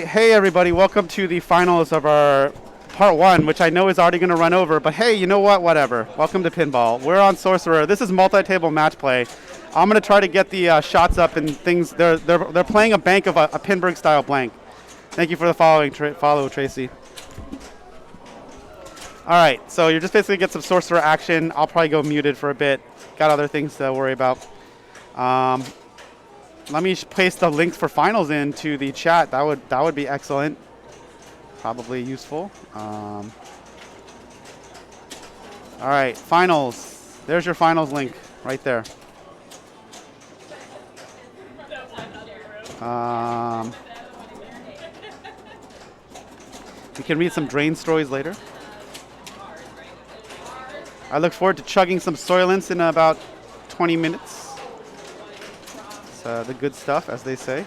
Hey everybody, welcome to the finals of our part one, which I know is already going to run over, but hey, you know what? Whatever. Welcome to Pinball. We're on Sorcerer. This is multi-table match play. I'm going to try to get the shots up and things. They're playing a bank of a Pinburg style blank. Thank you for the follow, Tracy. All right, so you're just basically get some Sorcerer action. I'll probably go muted for a bit. Got other things to worry about. Let me paste the links for finals into the chat. That would be excellent. Probably useful. All right, finals. There's your finals link right there. We can read some drain stories later. I look forward to chugging some Soylents in about 20 minutes. The good stuff, as they say.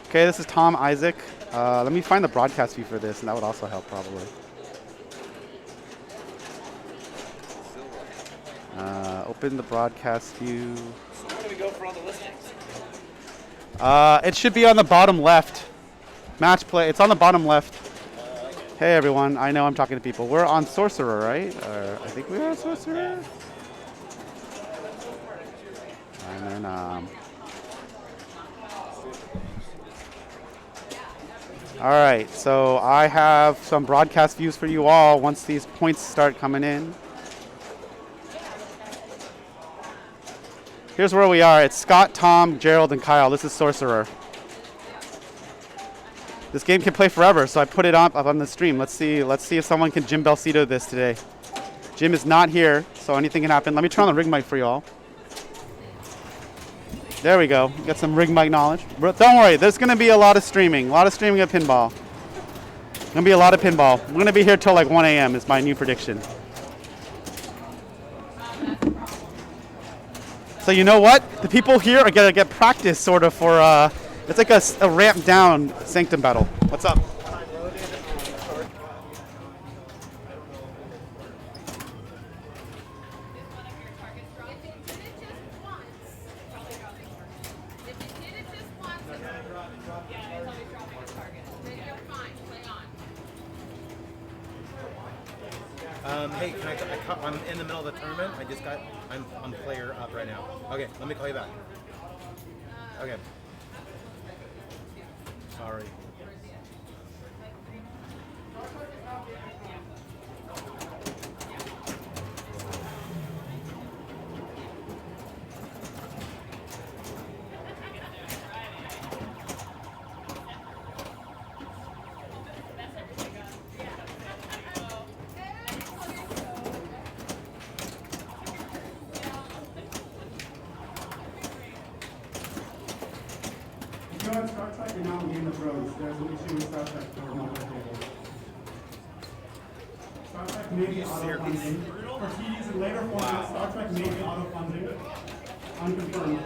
Okay, this is Tom Isaac. Let me find the broadcast view for this, and that would also help probably. Open the broadcast view. So where do we go for all the listings? It should be on the bottom left. Match play. It's on the bottom left. Hey everyone, I know I'm talking to people. We're on Sorcerer, right? I think we're on Sorcerer. And then all right, so I have some broadcast views for you all once these points start coming in. Here's where we are. It's Scott, Tom, Gerald, and Kyle. This is Sorcerer. This game can play forever, so I put it up on the stream. Let's see if someone can Jim Belcito this today. Jim is not here, so anything can happen. Let me turn on the ring mic for y'all. There we go. Got some ring mic knowledge. But don't worry, there's going to be a lot of streaming. A lot of streaming of pinball. Going to be a lot of pinball. We're going to be here till like 1 a.m. is my new prediction. So you know what? The people here are going to get practice sort of for... it's like a ramp down Sanctum battle. What's up? Hey, I'm in the middle of the tournament. I'm player up right now. Okay, let me call you back. Okay. Sorry. Star Trek and now Game of Thrones. There's an issue with Star Trek for multiple. Star Trek may be auto-funding. For TVs and later formats, Star Trek may be auto-funding. Unconfirmed.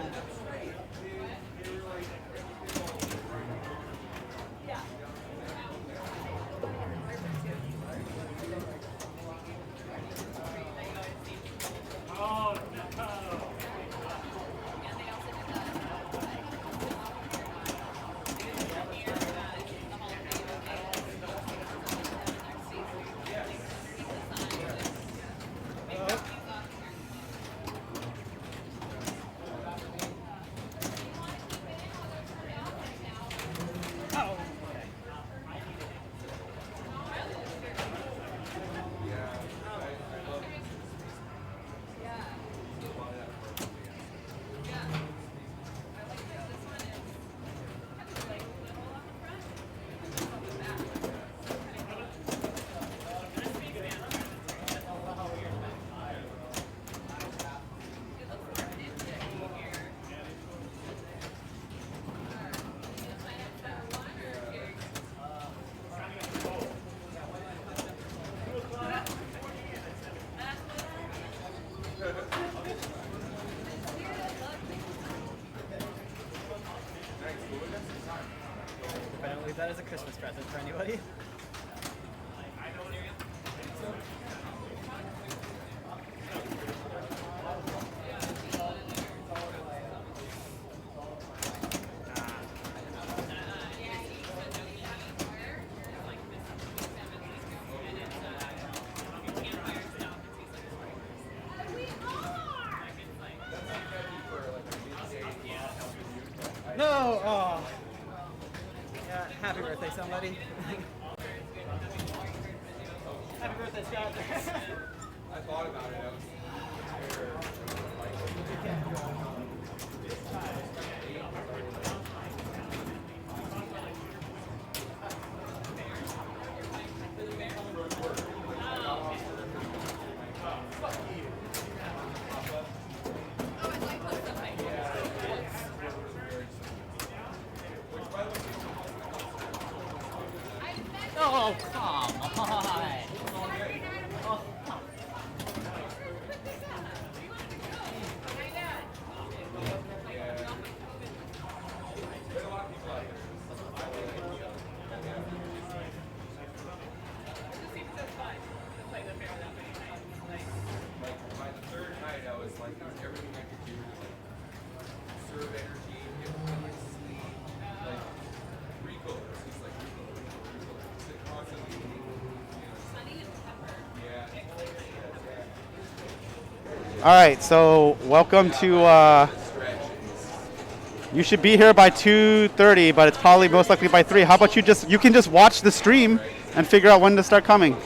That is a Christmas present for anybody. happy birthday, somebody. Happy birthday, Scott. I thought about it. Oh, come on. By the third night, I was like, everything I could do to conserve energy, get sleep, like Rico. It's like Rico. It's constantly, All right, so welcome to. You should be here by 2:30, but it's probably most likely by 3. How about you can just watch the stream and figure out when to start coming.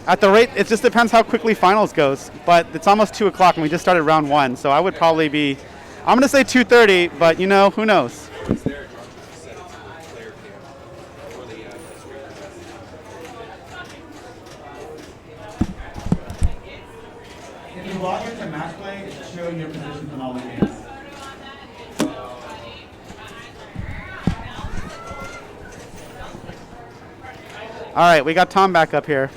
At the rate, it just depends how quickly finals goes, but it's almost 2 o'clock and we just started round 1, so I would probably be, I'm going to say 2:30, but you know, who knows? it's there, John, set it to the player cam for the If you log into match play, it's showing your positions in all the games. All right, we got Tom back up here.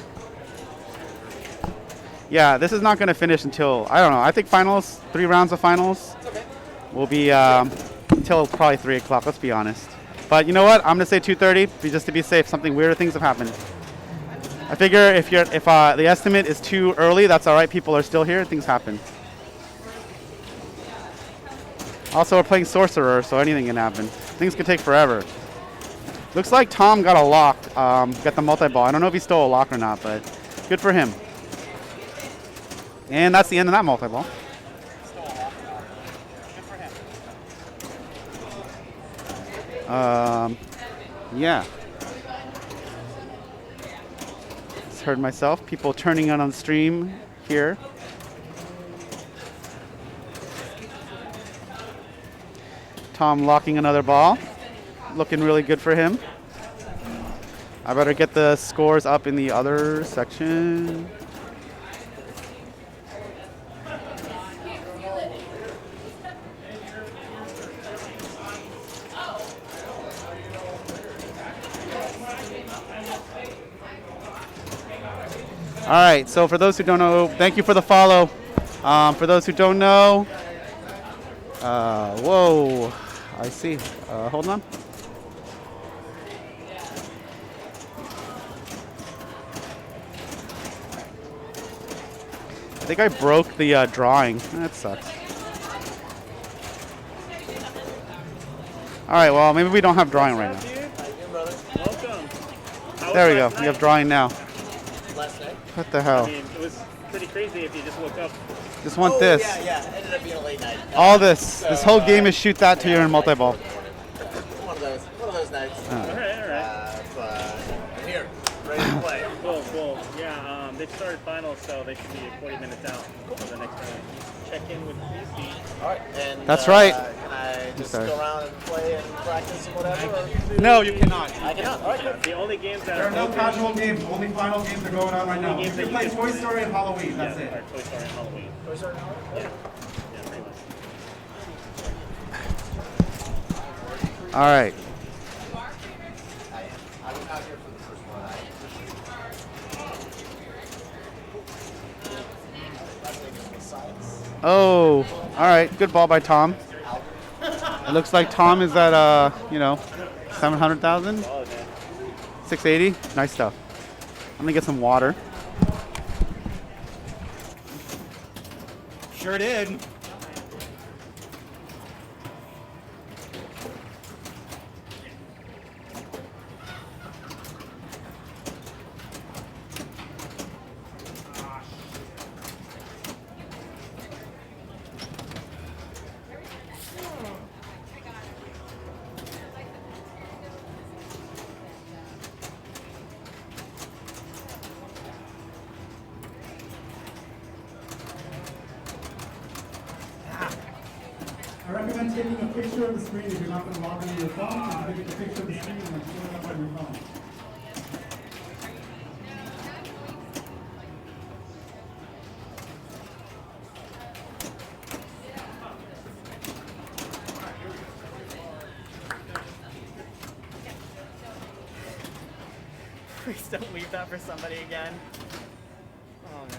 Yeah, this is not going to finish until, I don't know, I think finals, 3 rounds of finals will be until probably 3 o'clock, let's be honest. But you know what, I'm going to say 2:30, just to be safe. Something weirder things have happened. I figure if the estimate is too early, that's all right. People are still here, things happen. Also, we're playing Sorcerer, so anything can happen. Things can take forever. Looks like Tom got a lock, got the multi-ball. I don't know if he stole a lock or not, but good for him. And that's the end of that multi-ball. Yeah. Just heard myself. People turning on stream here. Tom locking another ball. Looking really good for him. I better get the scores up in the other section. All right, so for those who don't know, thank you for the follow. For those who don't know, whoa, I see. Hold on. I think I broke the drawing. That sucks. All right, well, maybe we don't have drawing right now. There we go. We have drawing now. What the hell? I mean, it was pretty crazy if you just woke up. Just want this. Yeah. It ended up being a late night. All this. This whole game is shoot that till you're in multi-ball. One of those nights. All right. But I'm here, ready to play. Cool. Yeah, they started finals, so they should be 40 minutes out for the next round. Check in with PC. All right. And That's right. Can I just go around and play and practice and whatever? Or? No, you cannot. I cannot. All right. Good. The only games that There are no open- casual games. Only final games are going on right now. You games that can you play can Toy play. Story and Halloween. That's yeah, it. or Toy Story and Halloween. Toy Story? Yeah, pretty much. All right. I was not here for the first one. Oh, all right. Good ball by Tom. It looks like Tom is at 700,000, 680. Nice stuff. I'm gonna get some water. Sure did. recommend taking a picture of the screen if you're not going to log into your phone, because you can take a picture of the screen and pull it up on your phone. Please don't leave that for somebody again. Oh man.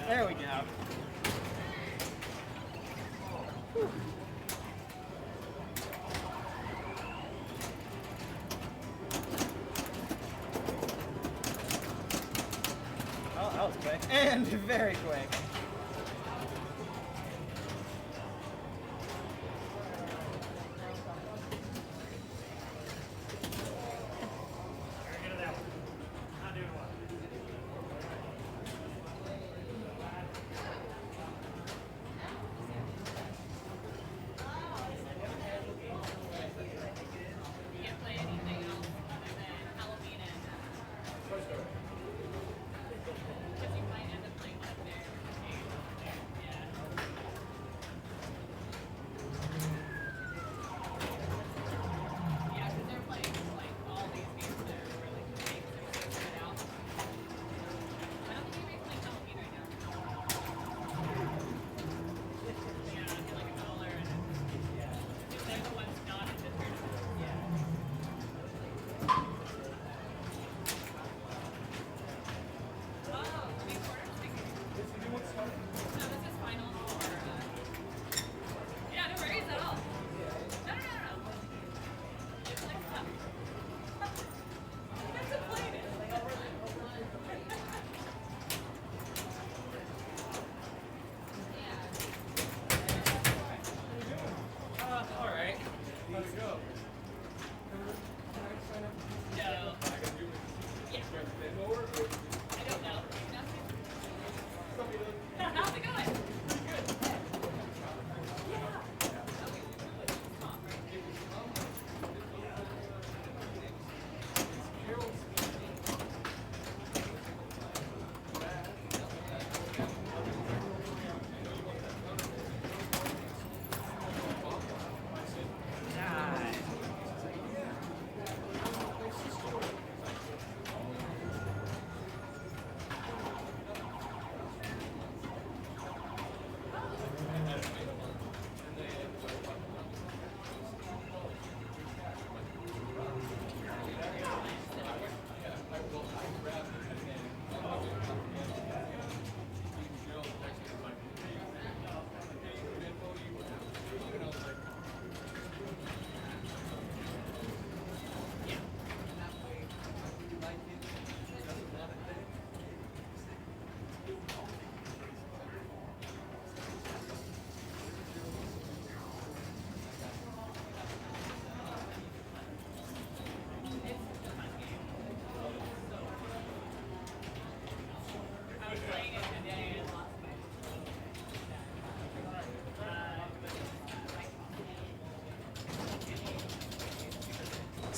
There we go. Oh, that was quick. And very quick.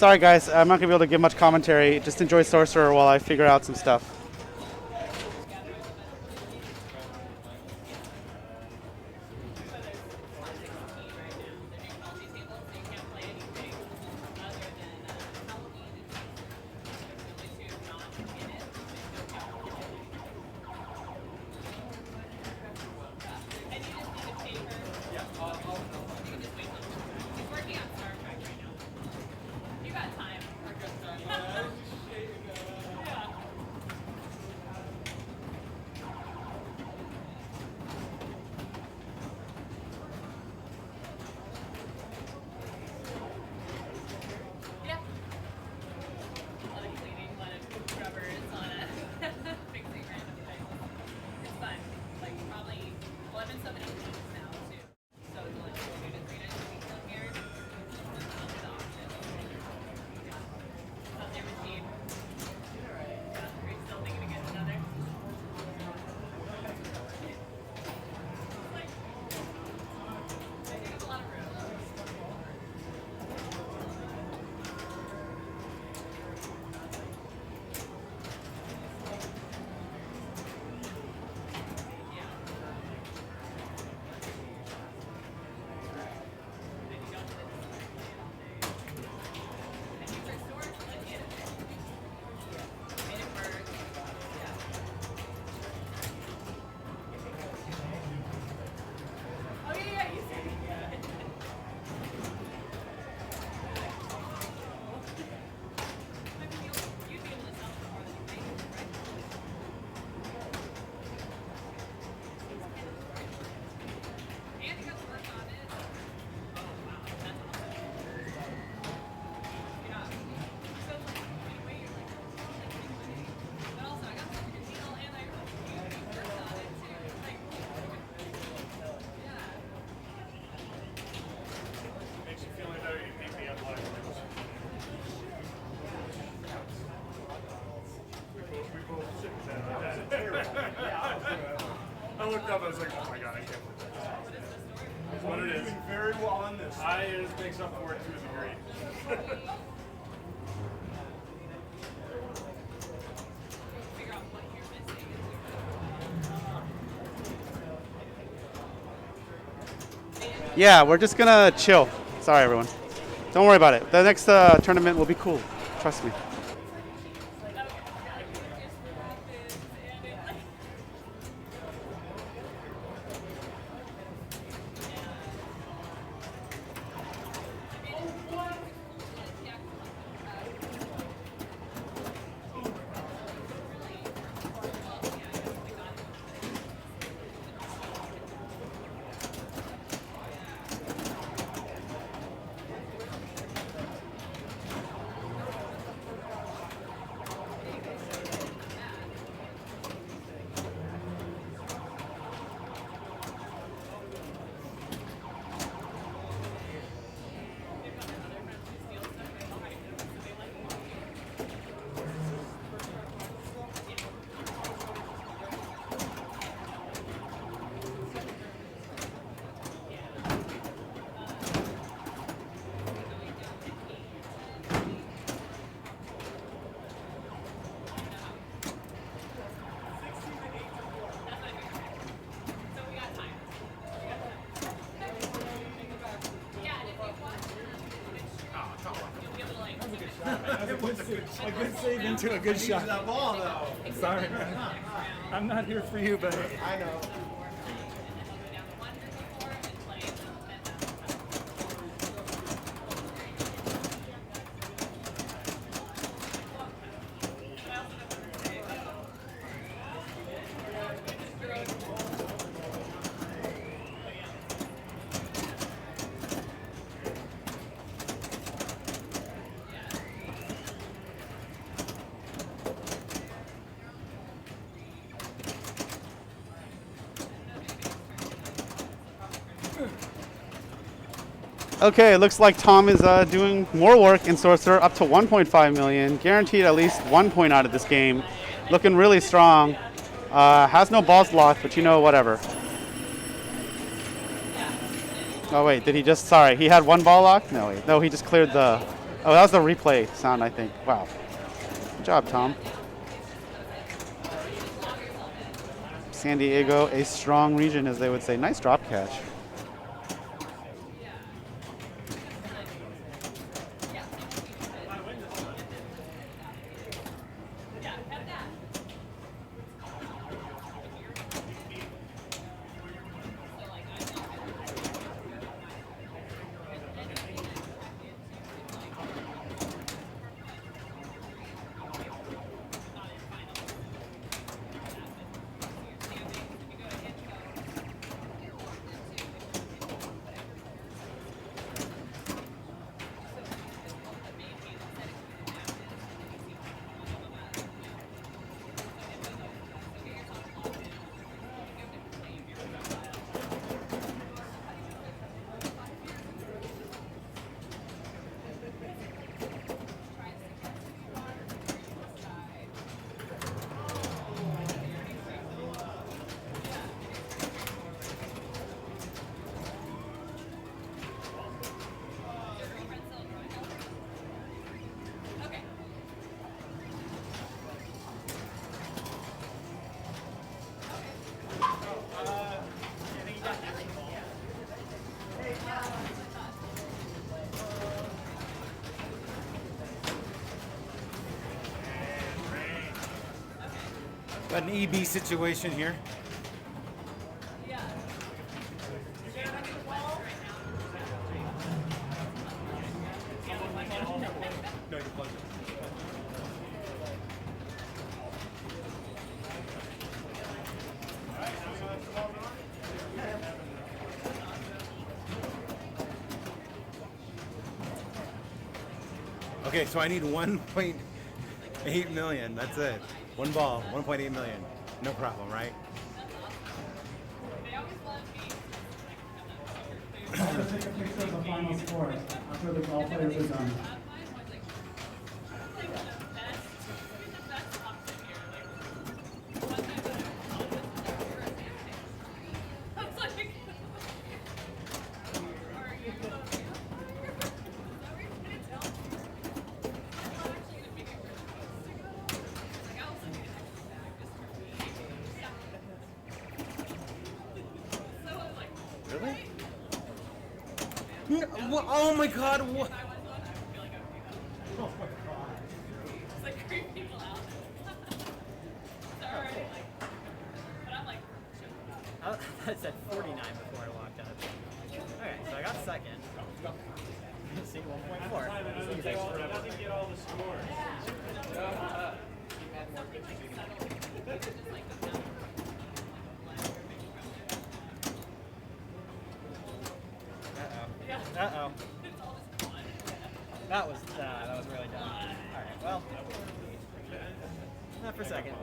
Sorry guys, I'm not going to be able to give much commentary. Just enjoy Sorcerer while I figure out some stuff. very well on this. It makes up for it to a degree. Yeah, we're just gonna chill. Sorry, everyone. Don't worry about it. The next tournament will be cool. Trust me. A good save into a good shot. That ball, though. Sorry, man. I'm not here for you, but I know. Okay, it looks like Tom is doing more work in Sorcerer, up to 1.5 million. Guaranteed at least 1 point out of this game. Looking really strong. Has no balls locked, but you know, whatever. Oh wait, did he just, sorry, he had 1 ball locked? No, wait, no, he just cleared the, oh, that was the replay sound, I think. Wow. Good job, Tom. San Diego, a strong region, as they would say. Nice drop catch. Got an EB situation here. Okay, so I need 1.8 million. That's it. 1 ball, 1.8 million. No problem, right? I'll just take a picture of the final score after the all players are done. Really? Oh my god, what? It's like creep people out. So already like, but I'm like, That said 49 before I walked up. Okay, so I got second. See, 1.4. Doesn't get all the scores. Uh-oh. That was really dumb. Alright, well. Not for second.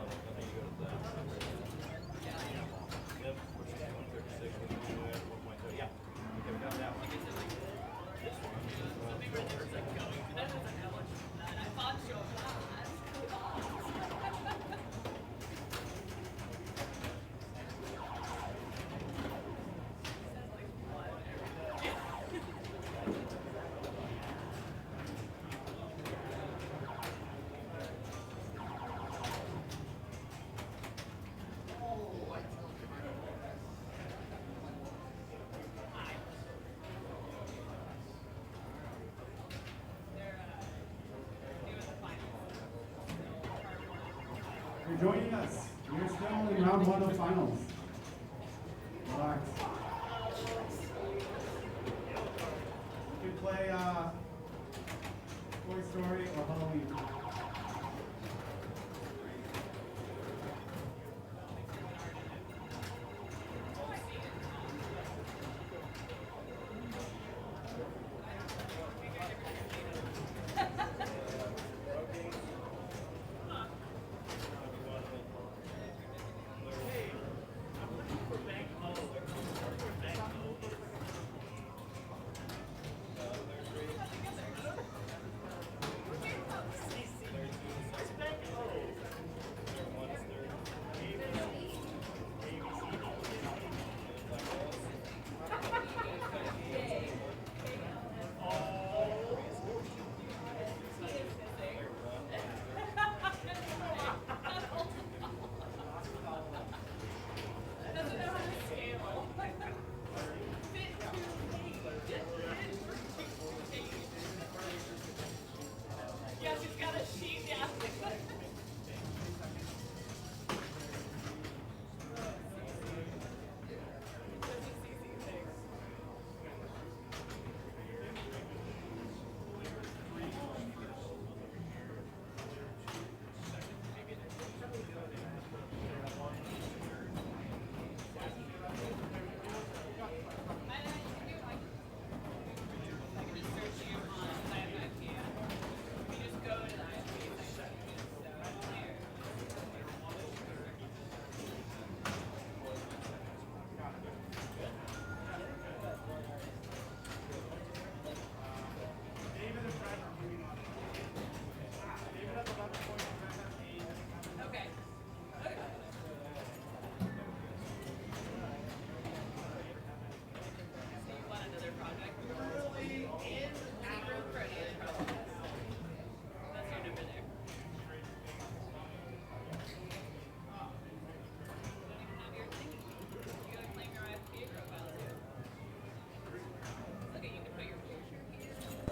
You're joining us. You're still in round 1 of finals. Relax. You can play Toy Story or Halloween.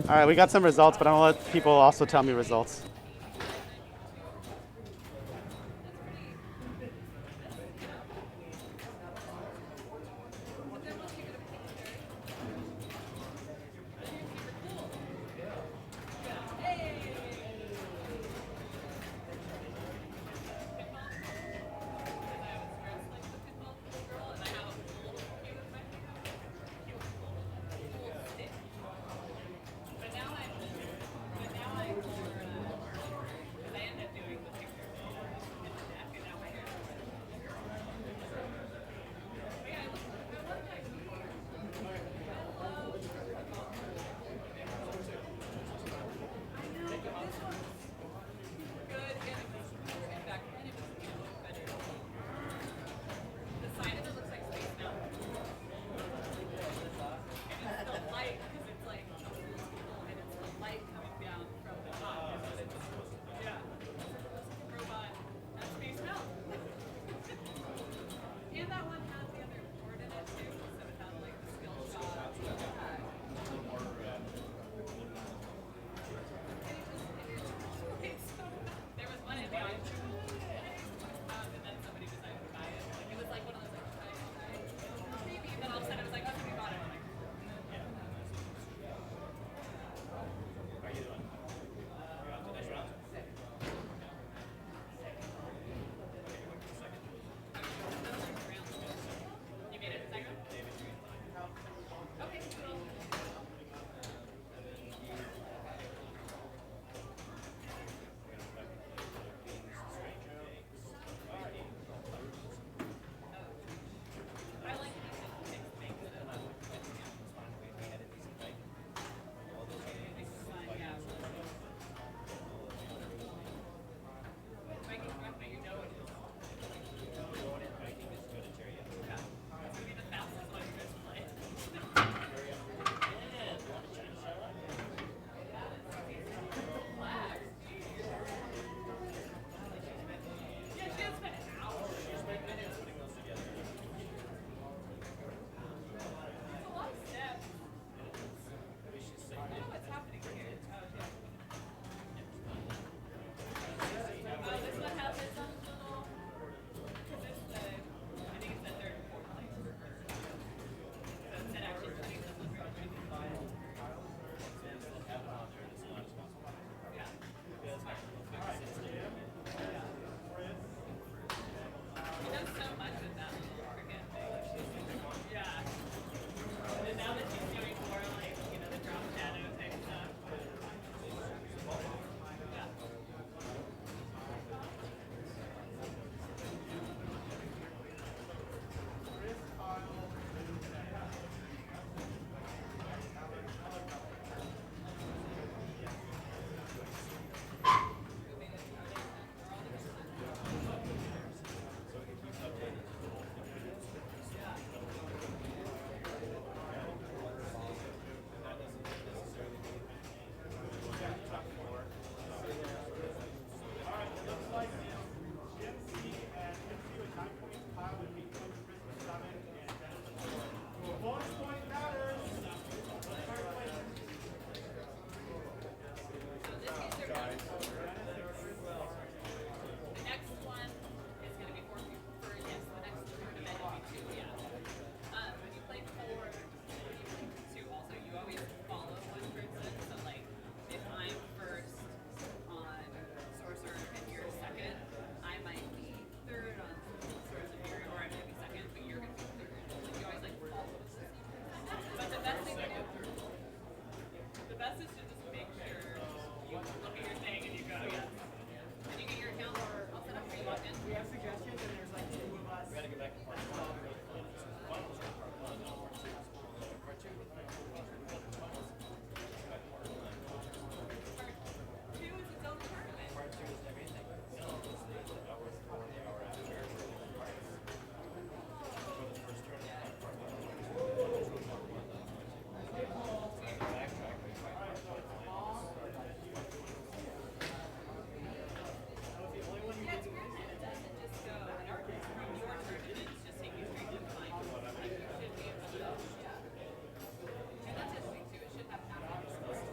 All right, we got some results, but I'm gonna let people also tell me results. best is to just make sure you look at your thing and you go, yes. And you get your account all set up for you logged in. We have suggestions, and there's like two of us. We gotta go back to part two. Part 2 is its own tournament. Part two is everything. Yeah, it's weird that it doesn't just go, in our case, from your tournaments, just take you straight to the final. Like, it should be able to, yeah. And that's interesting too, it should have half of your scores.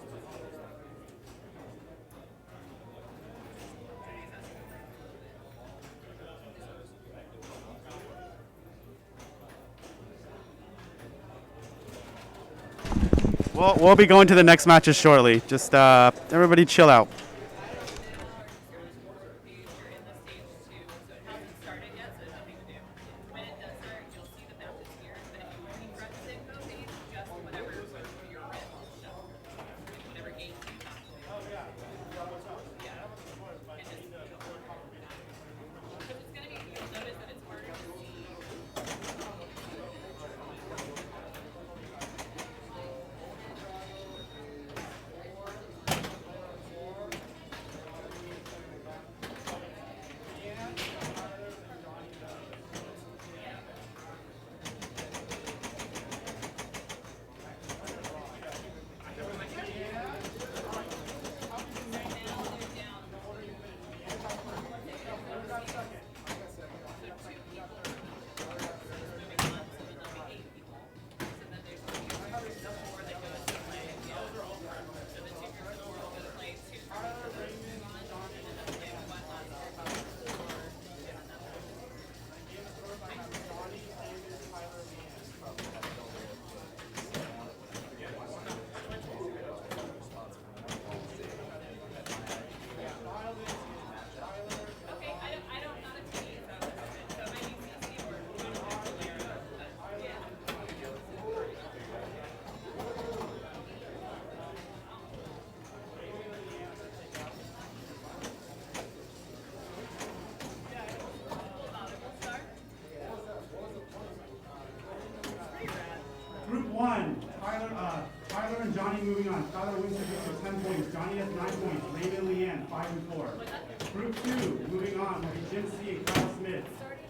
We'll be going to the next matches shortly. Just everybody chill out. Page, you're in the stage 2, so it hasn't started yet, so there's nothing to do. When it does start, you'll see the matches here, but if you refresh the info page, just whatever you're in, so whatever game you have to do. Yeah. And just, because it's going to be, you'll notice that it's harder to see. Okay, I don't not a team, so it might be CC or Valera, but yeah. Group 1, Tyler and Johnny moving on. Tyler wins the group with 10 points. Johnny has 9 points. Raymond and Leanne, 5 and 4. Group 2, moving on, will be Jim C. and Kyle Smith.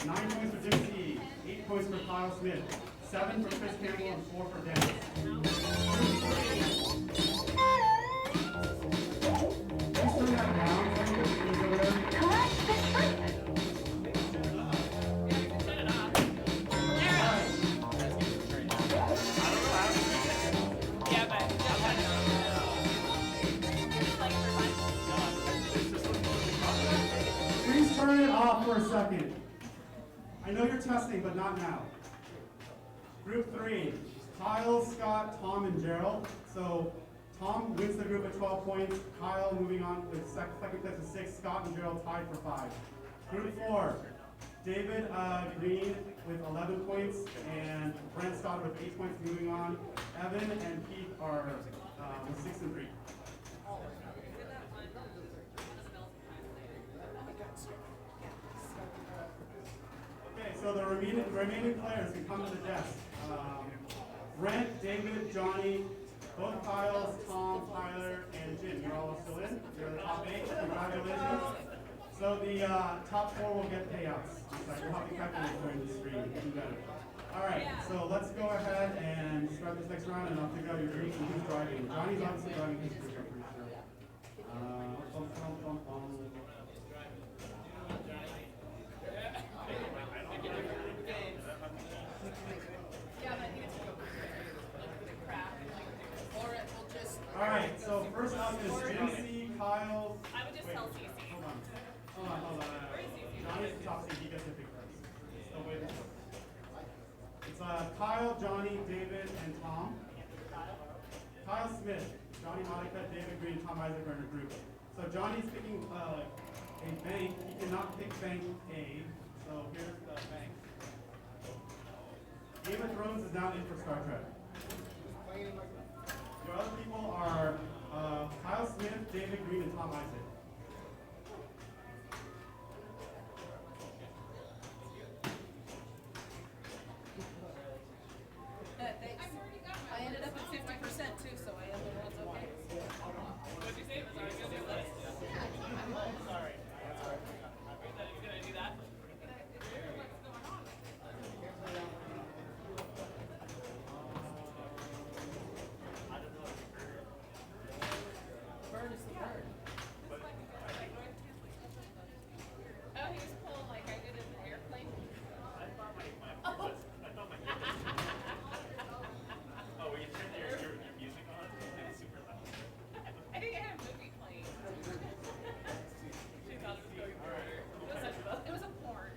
9 points for Jim C., 8 points for Kyle Smith, 7 for Chris Campbell, and 4 for Dennis. Please turn that around. Please over there. Yeah, but Please turn it off for a second. I know you're testing, but not now. Group 3, Kyle, Scott, Tom, and Gerald. So Tom wins the group at 12 points. Kyle moving on with second place with 6. Scott and Gerald tied for 5. Group 4, David Green with 11 points, and Brent Stoddard with 8 points moving on. Evan and Pete are with 6 and 3. Okay, so the remaining players can come to the desk. Brent, David, Johnny, both Kyles, Tom, Tyler, and Jim. You're all still in? You're in the top 8. Congratulations. So the top 4 will get payouts. We'll have to calculate during the stream. You got it. All right, so let's go ahead and start this next round, and I'll figure out your groups and who's driving. Johnny's obviously driving his group, I'm pretty sure. All right, so first up is Jim C, Kyle. I would just tell CC. Hold on. Johnny's the top seed, he gets to pick first. So wait. It's Kyle, Johnny, David, and Tom. Kyle Smith, Johnny Monica, David Green, Tom Isaac are in a group. So Johnny's picking a bank. He cannot pick bank A. So here's the bank. Game of Thrones is now in for Star Trek. Your other people are not my turn. Thanks. I ended up at 50% too, so I am the one's okay. What did you say? Was I going to do this? Sorry. He's going to do that? What's going on? Bird is the bird. Oh, he was pulling like I did in the airplane? I thought my Oh, were you turning your music on? It's super loud. I think I had a movie playing. She thought it was going further. It was a porn.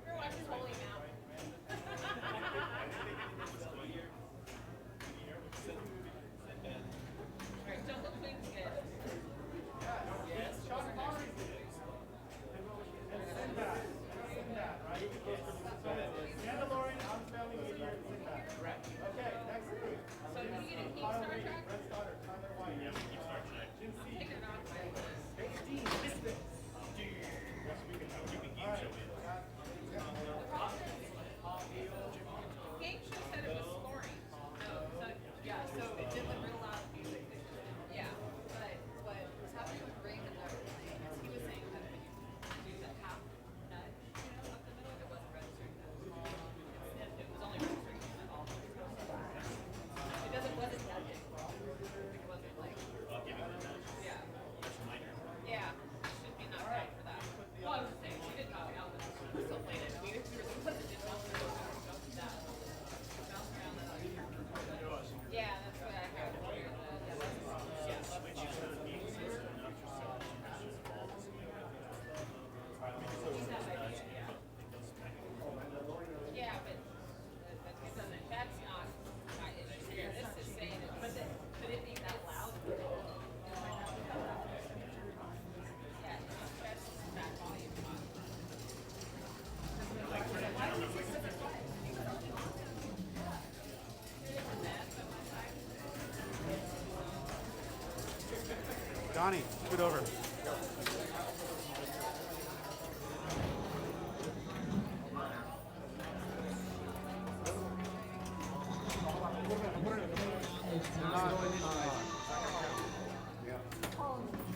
We're watching Holy Now. Alright, Jungle Queen's good. Mandalorian, unfailing meteor, Sinbad. Correct. Okay, next group. So you need to keep Star Trek? Red Stoddard, Tyler White. Yep, keep Star Trek. Jim C. Take it off my list. Game show said it was scoring. So yeah, so it did the real loud music. Yeah, but what was happening with Raymond that were playing is he was saying that when you do the half nut, up the middle, it wasn't registering that. It was only registering at all. Because it wasn't working. It wasn't like. Yeah. Yeah. Should be not right for that. Well, I was saying she did knock it out, but we still played it. I mean, if we were supposed to just bounce around, that. Bounce around the. Yeah, that's what I heard. Yeah, but that's not my issue here. This is saying it, but it being that loud. Yeah, that's that volume. Johnny, scoot over.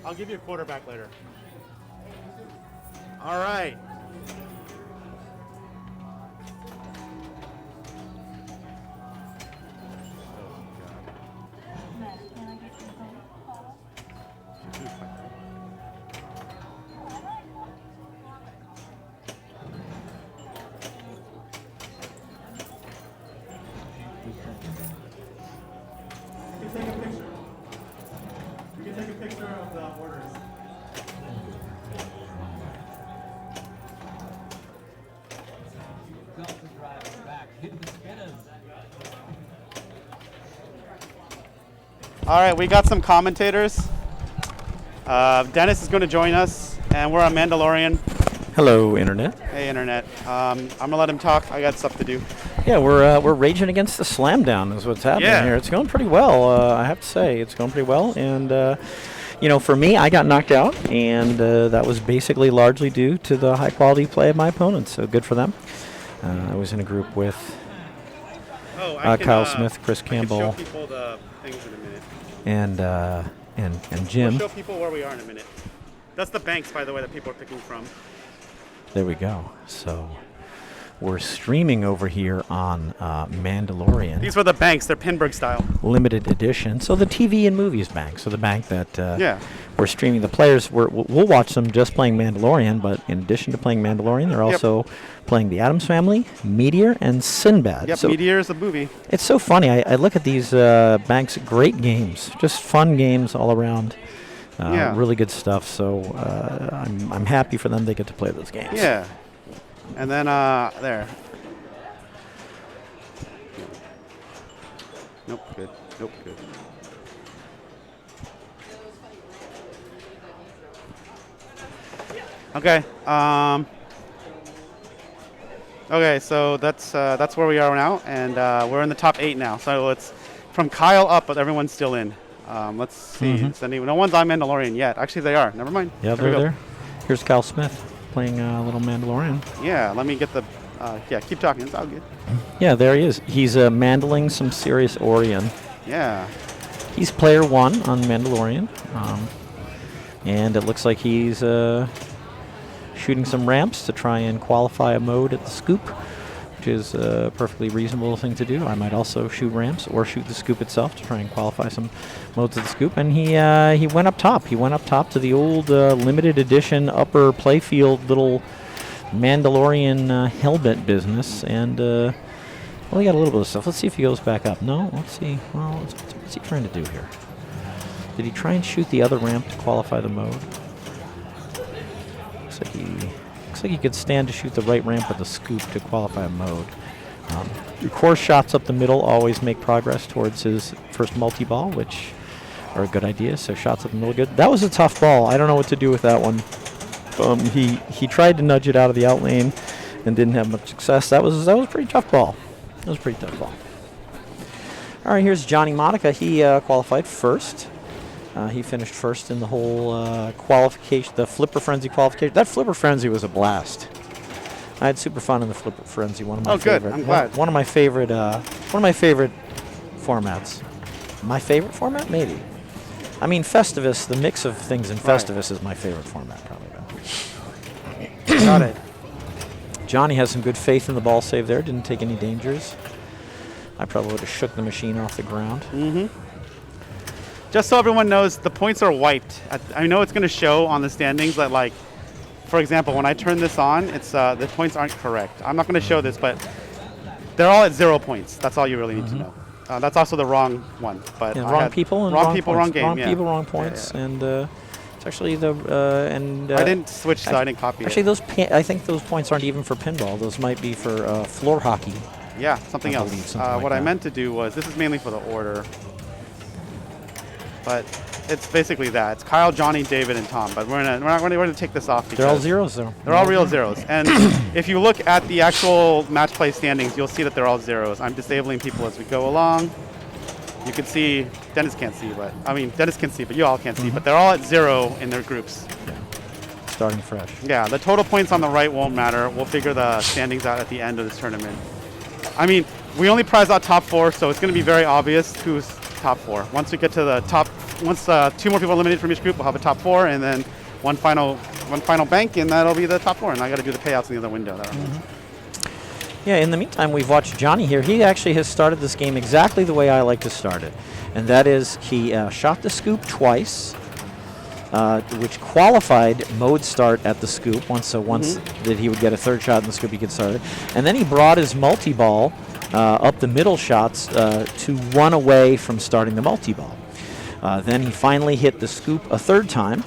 I'll give you a quarterback later. All right. You can take a picture. You can take a picture of the orders. Got to drive it back. Hit the spinners. All right, we got some commentators. Dennis is going to join us, and we're on Mandalorian. Hello, Internet. Hey, Internet. I'm going to let him talk. I got stuff to do. Yeah, we're raging against the Slamdown is what's happening here. It's going pretty well, I have to say. It's going pretty well. And, for me, I got knocked out, and that was basically largely due to the high-quality play of my opponents. So good for them. I was in a group with Kyle Smith, Chris Campbell, I can show people the things in a minute. and Jim. We'll show people where we are in a minute. That's the banks, by the way, that people are picking from. There we go. So we're streaming over here on Mandalorian. These were the banks. They're Pinburg style. Limited edition. So the TV and movies bank. So the bank that we're streaming the players. We'll watch them just playing Mandalorian, but in addition to playing Mandalorian, they're also playing The Addams Family, Meteor, and Sinbad. Yep, so Meteor is a movie. It's so funny. I look at these banks, great games, just fun games all around. Really good stuff. So I'm happy for them. They get to play those games. Yeah. And then there. Nope, good. Nope, good. Okay. Okay, so that's where we are now, and we're in the top 8 now. So it's from Kyle up, but everyone's still in. Let's see. No one's on Mandalorian yet. Actually, they are. Never mind. Yeah, There we they're go. there. Here's Kyle Smith playing a little Mandalorian. Yeah, let me get the. Yeah, keep talking. It's all good. Yeah, there he is. He's mandling some serious Orion. Yeah. He's player 1 on Mandalorian, and it looks like he's shooting some ramps to try and qualify a mode at the scoop, which is a perfectly reasonable thing to do. I might also shoot ramps or shoot the scoop itself to try and qualify some modes of the scoop. And he went up top. He went up top to the old limited edition upper playfield little Mandalorian helmet business, and well, he got a little bit of stuff. Let's see if he goes back up. No, let's see. Well, what's he trying to do here? Did he try and shoot the other ramp to qualify the mode? Looks like he could stand to shoot the right ramp with the scoop to qualify a mode. Of course, shots up the middle always make progress towards his first multi-ball, which are a good idea. So shots up the middle, good. That was a tough ball. I don't know what to do with that one. He tried to nudge it out of the out lane and didn't have much success. That was a pretty tough ball. That was a pretty tough ball. All right, here's Johnny Monica. He qualified first. He finished first in the whole qualification, the Flipper Frenzy qualification. That Flipper Frenzy was a blast. I had super fun in the Flipper Frenzy. One of my favorite. Good. I'm glad. One of my favorite. One of my favorite formats. My favorite format, maybe. I mean, Festivus. The mix of things in Festivus is my favorite format, probably. Got it. Johnny has some good faith in the ball save there. Didn't take any dangers. I probably would have shook the machine off the ground. Mm-hmm. Just so everyone knows, the points are wiped. I know it's going to show on the standings that, like, for example, when I turn this on, it's the points aren't correct. I'm not going to show this, but they're all at 0 points. That's all you really need to know. That's also the wrong one. But yeah, wrong people and wrong people, points. wrong game. Wrong yeah. people, wrong points, yeah. And it's actually the I didn't switch, so I didn't copy actually, it. I think those points aren't even for pinball. Those might be for floor hockey. Yeah, something else. Something what I meant to do was, this is mainly for the order, but it's basically that. It's Kyle, Johnny, David, and Tom. But we're gonna take this off. They're all zeros, though. They're all real zeros. And if you look at the actual match play standings, you'll see that they're all zeros. I'm disabling people as we go along. You can see, Dennis can't see, but I mean, Dennis can see, but you all can't see. But they're all at 0 in their groups. Yeah. Starting fresh. Yeah, the total points on the right won't matter. We'll figure the standings out at the end of this tournament. I mean, we only prize out top 4, so it's going to be very obvious who's top 4. Once we get to the top, once 2 more people eliminated from each group, we'll have a top 4, and then one final bank, and that'll be the top 4. And I got to do the payouts in the other window. Yeah, in the meantime, we've watched Johnny here. He actually has started this game exactly the way I like to start it. And that is, he shot the scoop twice, which qualified mode start at the scoop. Once that he would get a third shot in the scoop, he could start it. And then he brought his multi-ball up the middle shots to 1 away from starting the multi-ball. Then he finally hit the scoop a third time.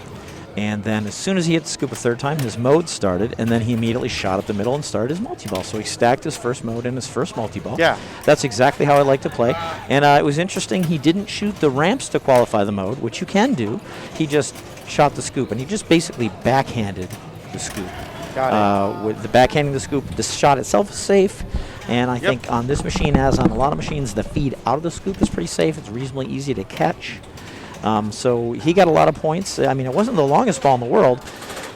And then as soon as he hit the scoop a third time, his mode started, and then he immediately shot up the middle and started his multi-ball. So he stacked his first mode and his first multi-ball. Yeah. That's exactly how I like to play. And it was interesting, he didn't shoot the ramps to qualify the mode, which you can do. He just shot the scoop, and he just basically backhanded the scoop. Got it. With the backhanding the scoop, the shot itself is safe. And I think on this machine, as on a lot of machines, the feed out of the scoop is pretty safe. It's reasonably easy to catch. So he got a lot of points. I mean, it wasn't the longest ball in the world,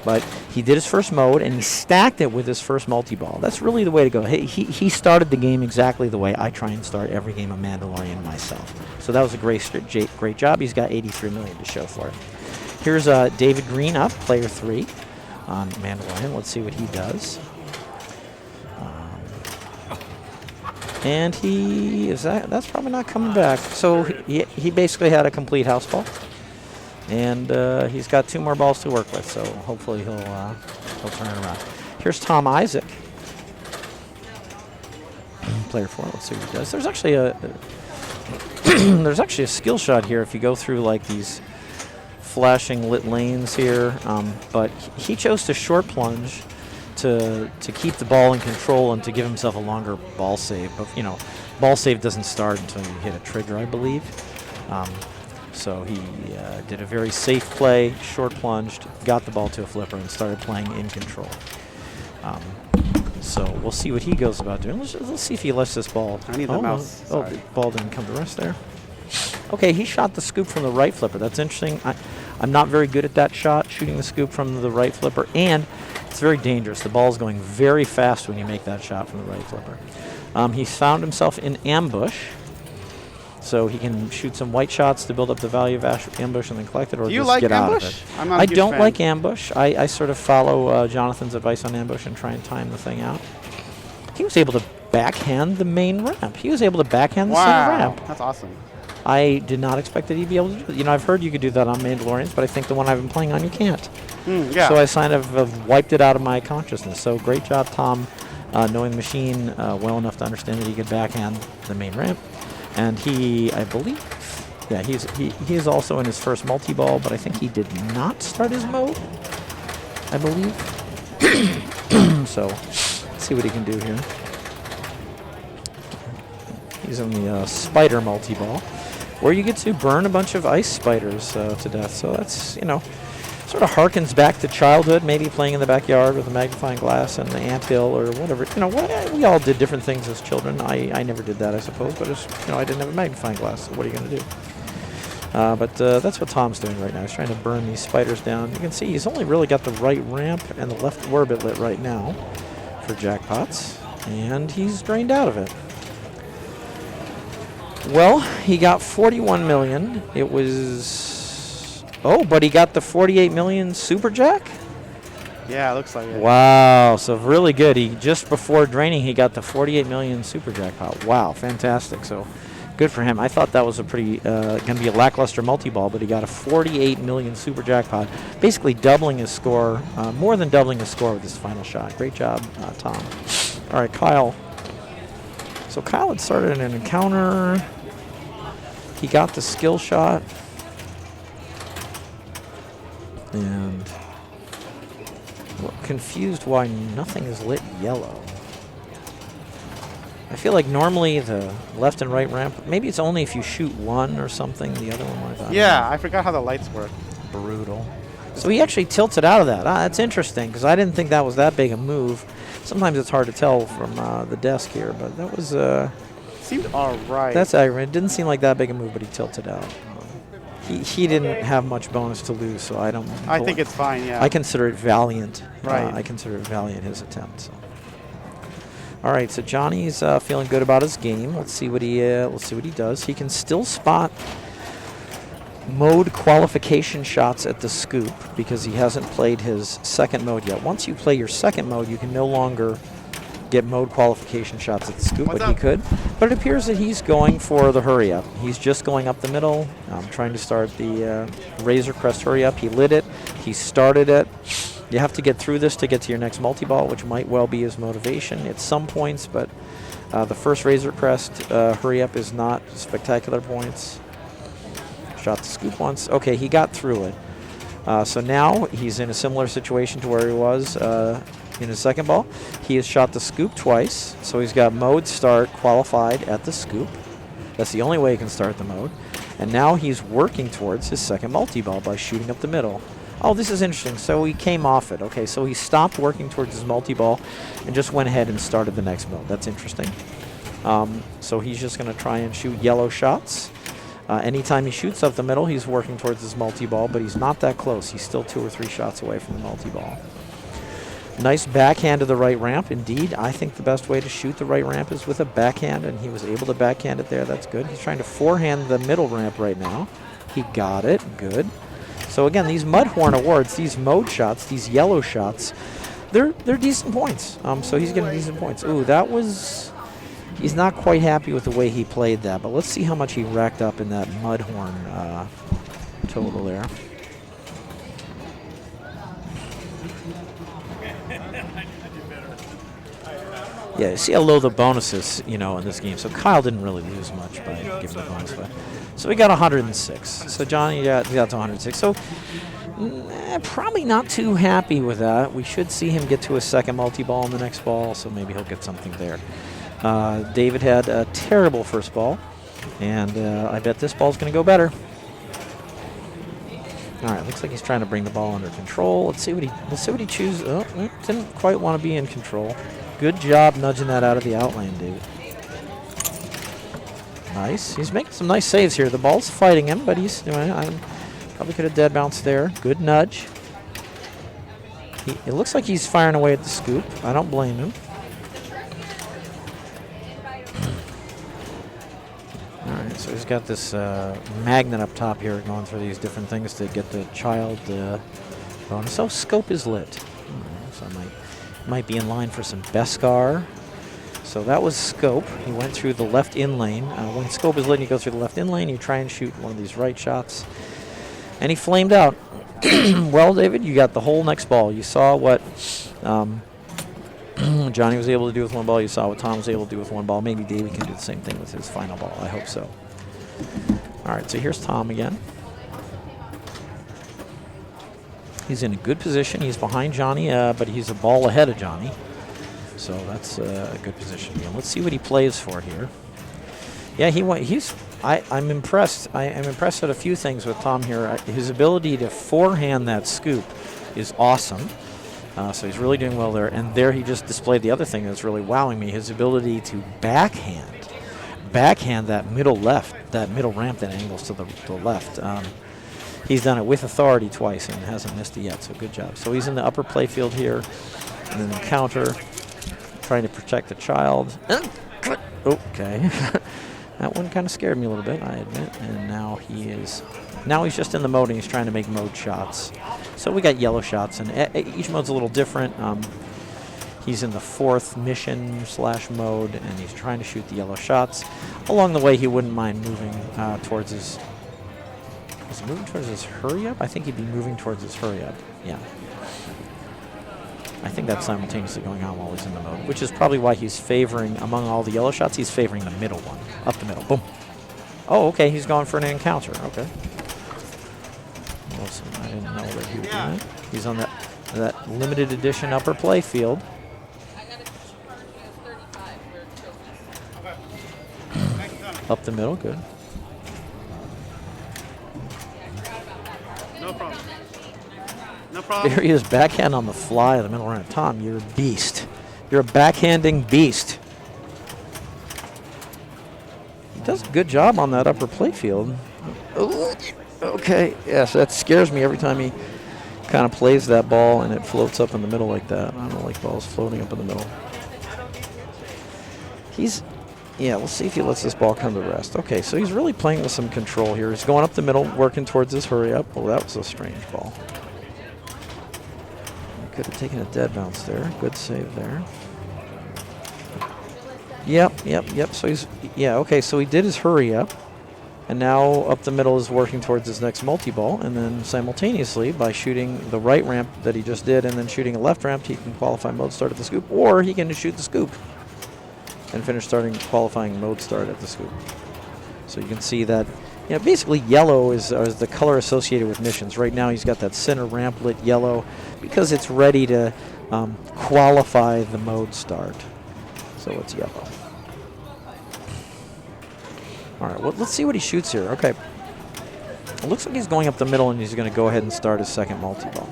but he did his first mode, and he stacked it with his first multi-ball. That's really the way to go. He started the game exactly the way I try and start every game of Mandalorian myself. So that was a great job. He's got 83 million to show for it. Here's David Green up, player 3 on Mandalorian. Let's see what he does. And that's probably not coming back. So he basically had a complete house ball. And he's got 2 more balls to work with, so hopefully he'll turn it around. Here's Tom Isaac. Player 4, let's see what he does. There's actually a skill shot here if you go through like these flashing lit lanes here. But he chose to short plunge to keep the ball in control and to give himself a longer ball save. But, you know, ball save doesn't start until you hit a trigger, I believe. So he did a very safe play, short plunged, got the ball to a flipper, and started playing in control. So we'll see what he goes about doing. Let's see if he lets this ball. I need the mouse. Oh, Sorry. the ball didn't come to rest there. Okay, he shot the scoop from the right flipper. That's interesting. I'm not very good at that shot, shooting the scoop from the right flipper, and it's very dangerous. The ball's going very fast when you make that shot from the right flipper. He's found himself in ambush, so he can shoot some white shots to build up the value of ambush and then collect it, or Do you just like get out of ambush? it. I'm not a I huge don't fan. like ambush. I sort of follow Jonathan's advice on ambush and try and time the thing out. He was able to backhand the main ramp. He was able to backhand the center ramp. That's awesome. I did not expect that he'd be able to do it. You know, I've heard you could do that on Mandalorians, but I think the one I've been playing on, you can't. Yeah. So I kind of have wiped it out of my consciousness. So great job, Tom, knowing the machine well enough to understand that he could backhand the main ramp. And he, I believe, yeah, he is also in his first multi-ball, but I think he did not start his mode, I believe. So let's see what he can do here. He's in the spider multi-ball, where you get to burn a bunch of ice spiders to death. So that's, you know, sort of harkens back to childhood, maybe playing in the backyard with a magnifying glass and the anthill or whatever. You know, we all did different things as children. I never did that, I suppose, but it's, you know, I didn't have a magnifying glass. So what are you going to do? But that's what Tom's doing right now. He's trying to burn these spiders down. You can see he's only really got the right ramp and the left orbit lit right now for jackpots, and he's drained out of it. Well, he got 41 million. It was... Oh, but he got the 48 million Super Jack? Yeah, it looks like it. Wow, so really good. He just before draining, he got the 48 million Super Jackpot. Wow, fantastic. So good for him. I thought that was a pretty going to be a lackluster multi-ball, but he got a 48 million Super Jackpot, basically doubling his score, more than doubling his score with his final shot. Great job, Tom. All right, Kyle. So Kyle had started an encounter. He got the skill shot. And confused why nothing is lit yellow. I feel like normally the left and right ramp, maybe it's only if you shoot one or something, the other one might not. Yeah, I forgot how the lights work. Brutal. So he actually tilted out of that. That's interesting, because I didn't think that was that big a move. Sometimes it's hard to tell from the desk here, but that was... Seemed all right. That's aggravating. It didn't seem like that big a move, but he tilted out. He didn't have much bonus to lose, so I don't... I think it's fine, yeah. I consider it valiant. Right. I consider it valiant, his attempt. So. All right, so Johnny's feeling good about his game. Let's see what he does. He can still spot mode qualification shots at the scoop because he hasn't played his second mode yet. Once you play your second mode, you can no longer get mode qualification shots at the scoop, but he could. But it appears that he's going for the hurry up. He's just going up the middle, trying to start the Razor Crest hurry up. He lit it. He started it. You have to get through this to get to your next multi-ball, which might well be his motivation at some points, but the first Razor Crest hurry up is not spectacular points. Shot the scoop once. Okay, he got through it. So now he's in a similar situation to where he was in his second ball. He has shot the scoop twice, so he's got mode start qualified at the scoop. That's the only way he can start the mode. And now he's working towards his second multi-ball by shooting up the middle. Oh, this is interesting. So he came off it. Okay, so he stopped working towards his multi-ball and just went ahead and started the next mode. That's interesting. So he's just going to try and shoot yellow shots. Anytime he shoots up the middle, he's working towards his multi-ball, but he's not that close. He's still 2 or 3 shots away from the multi-ball. Nice backhand to the right ramp. Indeed, I think the best way to shoot the right ramp is with a backhand, and he was able to backhand it there. That's good. He's trying to forehand the middle ramp right now. He got it. Good. So again, these Mudhorn awards, these mode shots, these yellow shots, they're decent points. So he's getting decent points. Ooh, that was... He's not quite happy with the way he played that, but let's see how much he racked up in that Mudhorn total there. Yeah, see how low the bonus is, you know, in this game. So Kyle didn't really lose much by giving the bonus away. So we got 106. So Johnny got to 106. So probably not too happy with that. We should see him get to his second multi-ball in the next ball, so maybe he'll get something there. David had a terrible first ball, and I bet this ball's going to go better. All right, looks like he's trying to bring the ball under control. Let's see what he chooses. Oh, didn't quite want to be in control. Good job nudging that out of the outlane, David. Nice. He's making some nice saves here. The ball's fighting him, but he's probably could have dead bounced there. Good nudge. It looks like he's firing away at the scoop. I don't blame him. All right, so he's got this magnet up top here going through these different things to get the child bonus. So scope is lit. So I might be in line for some Beskar. So that was scope. He went through the left in lane. When scope is lit and you go through the left in lane, you try and shoot one of these right shots. And he flamed out. Well, David, you got the whole next ball. You saw what Johnny was able to do with one ball. You saw what Tom was able to do with one ball. Maybe Davey can do the same thing with his final ball. I hope so. All right, so here's Tom again. He's in a good position. He's behind Johnny, but he's a ball ahead of Johnny. So that's a good position. Let's see what he plays for here. Yeah, I'm impressed. I am impressed at a few things with Tom here. His ability to forehand that scoop is awesome. So he's really doing well there. And there he just displayed the other thing that's really wowing me, his ability to backhand that middle left, that middle ramp that angles to the left. He's done it with authority twice and hasn't missed it yet, so good job. So he's in the upper play field here, and then the counter, trying to protect the child. Okay. That one kind of scared me a little bit, I admit. And now he's just in the mode and he's trying to make mode shots. So we got yellow shots, and each mode's a little different. He's in the 4th mission / mode, and he's trying to shoot the yellow shots. Along the way, he wouldn't mind moving towards his... Is he moving towards his hurry up? I think he'd be moving towards his hurry up. Yeah. I think that's simultaneously going on while he's in the mode, which is probably why he's favoring, among all the yellow shots, he's favoring the middle one. Up the middle. Boom. Oh, okay. He's going for an encounter. Okay. Awesome. I didn't know that he would do that. He's on that limited edition upper play field. Up the middle. Good. No problem. No problem. There he is, backhand on the fly of the middle round. Tom, you're a beast. You're a backhanding beast. He does a good job on that upper play field. Ooh, okay, yes, that scares me every time he kind of plays that ball and it floats up in the middle like that. I don't like balls floating up in the middle. Yeah, we'll see if he lets this ball come to rest. Okay, so he's really playing with some control here. He's going up the middle, working towards his hurry up. Oh, that was a strange ball. Could have taken a dead bounce there. Good save there. Yep. So okay, so he did his hurry up. And now up the middle is working towards his next multi-ball. And then simultaneously, by shooting the right ramp that he just did and then shooting a left ramp, he can qualify mode start at the scoop. Or he can shoot the scoop and finish qualifying mode start at the scoop. So you can see that, basically yellow is the color associated with missions. Right now he's got that center ramp lit yellow because it's ready to qualify the mode start. So it's yellow. All right, well, let's see what he shoots here. Okay. It looks like he's going up the middle and he's going to go ahead and start his second multi-ball.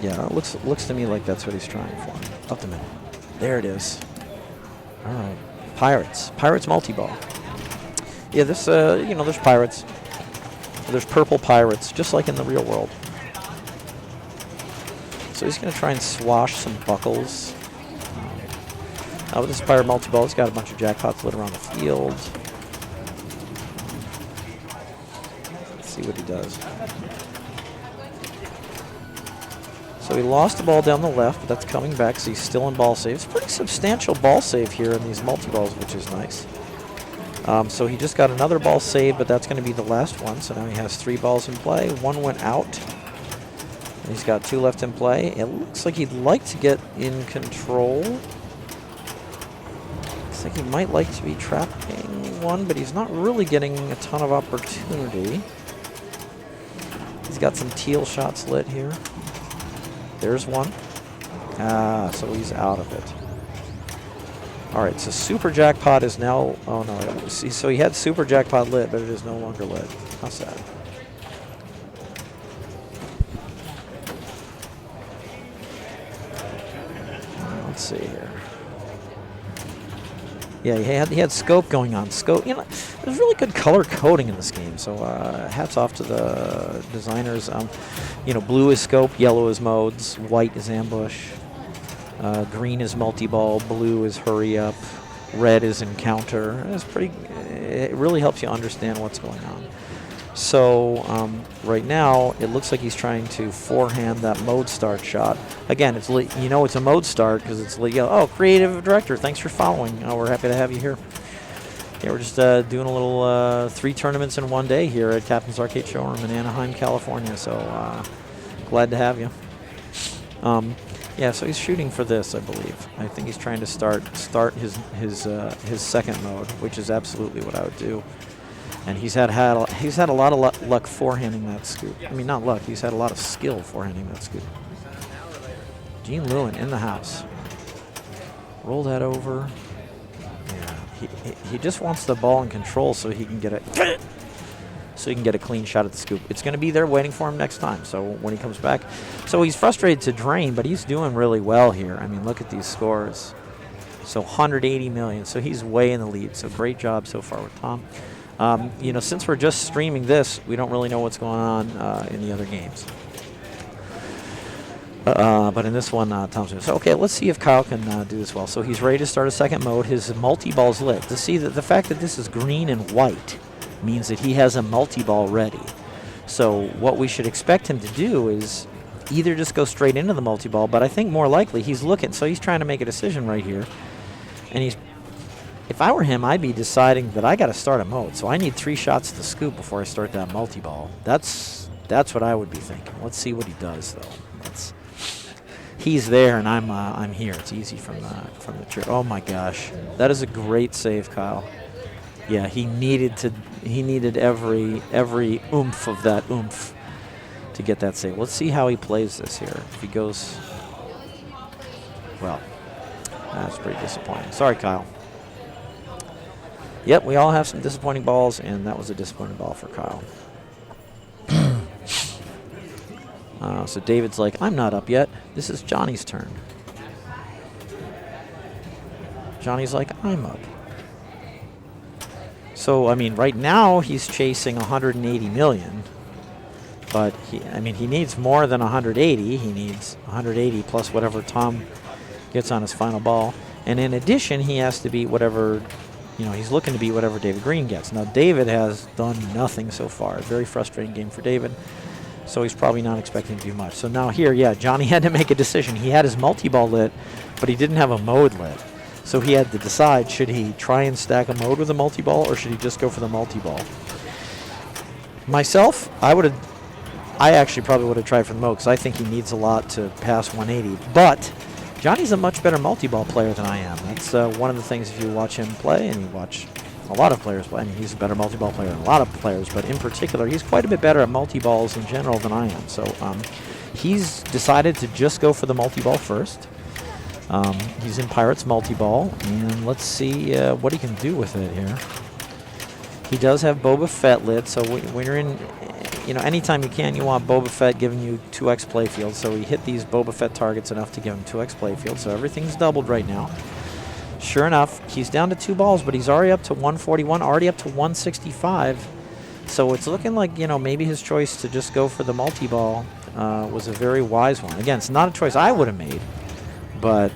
Yeah, it looks to me like that's what he's trying for. Up the middle. There it is. All right. Pirates multi-ball. Yeah, this, there's pirates. There's purple pirates, just like in the real world. So he's going to try and swash some buckles. With this pirate multi-ball, he's got a bunch of jackpots lit around the field. Let's see what he does. So he lost the ball down the left, but that's coming back, so he's still in ball save. It's a pretty substantial ball save here in these multi-balls, which is nice. So he just got another ball save, but that's going to be the last one. So now he has 3 balls in play. 1 went out. And he's got 2 left in play. It looks like he'd like to get in control. Looks like he might like to be trapping one, but he's not really getting a ton of opportunity. He's got some teal shots lit here. There's one. So he's out of it. All right, so Super Jackpot is now... Oh, no. So he had Super Jackpot lit, but it is no longer lit. How sad. Let's see here. Yeah, he had scope going on. Scope, you know, there's really good color coding in this game. So hats off to the designers. You know, blue is scope, yellow is modes, white is ambush, green is multi-ball, blue is hurry up, red is encounter. It's pretty. It really helps you understand what's going on. So right now, it looks like he's trying to forehand that mode start shot. Again, it's you know it's a mode start because it's yellow. Oh, creative director, thanks for following. Oh, we're happy to have you here. Yeah, we're just doing a little 3 tournaments in one day here at Captain's Arcade Showroom in Anaheim, California. So glad to have you. Yeah, so he's shooting for this, I believe. I think he's trying to start his second mode, which is absolutely what I would do. And he's had a lot of luck forehanding that scoop. I mean, not luck. He's had a lot of skill forehanding that scoop. Gene Lewin in the house. Roll that over. Yeah, he just wants the ball in control so he can get a clean shot at the scoop. It's going to be there waiting for him next time. So when he comes back, so he's frustrated to drain, but he's doing really well here. I mean, look at these scores. So 180 million. So he's way in the lead. So great job so far with Tom. You know, since we're just streaming this, we don't really know what's going on in the other games. But in this one, Tom's doing so. Okay, let's see if Kyle can do this well. So he's ready to start a second mode. His multi-ball's lit. To see that the fact that this is green and white means that he has a multi-ball ready. So what we should expect him to do is either just go straight into the multi-ball, but I think more likely he's looking. So he's trying to make a decision right here. And he's, if I were him, I'd be deciding that I got to start a mode. So I need 3 shots to scoop before I start that multi-ball. That's what I would be thinking. Let's see what he does, though. He's there, and I'm here. It's easy from the chair. Oh my gosh, that is a great save, Kyle. Yeah, he needed every oomph of that oomph to get that save. Let's see how he plays this here. If he goes, well, that's pretty disappointing. Sorry, Kyle. Yep, we all have some disappointing balls, and that was a disappointing ball for Kyle. So David's like, I'm not up yet. This is Johnny's turn. Johnny's like, I'm up. So, I mean, right now he's chasing 180 million. But, he needs more than 180. He needs 180 plus whatever Tom gets on his final ball. And in addition, he has to beat whatever, he's looking to beat whatever David Green gets. Now, David has done nothing so far. Very frustrating game for David. So he's probably not expecting to do much. So now here, yeah, Johnny had to make a decision. He had his multi-ball lit, but he didn't have a mode lit. So he had to decide, should he try and stack a mode with a multi-ball, or should he just go for the multi-ball? Myself, I actually probably would have tried for the mode, because I think he needs a lot to pass 180. But Johnny's a much better multi-ball player than I am. That's one of the things, if you watch him play, and you watch a lot of players play. I mean, he's a better multi-ball player than a lot of players, but in particular, he's quite a bit better at multi-balls in general than I am. So he's decided to just go for the multi-ball first. He's in Pirates multi-ball, and let's see what he can do with it here. He does have Boba Fett lit, so when you're in, anytime you can, you want Boba Fett giving you 2x playfield. So he hit these Boba Fett targets enough to give him 2x playfield, so everything's doubled right now. Sure enough, he's down to 2 balls, but he's already up to 141, already up to 165. So it's looking like, maybe his choice to just go for the multi-ball was a very wise one. Again, it's not a choice I would have made, but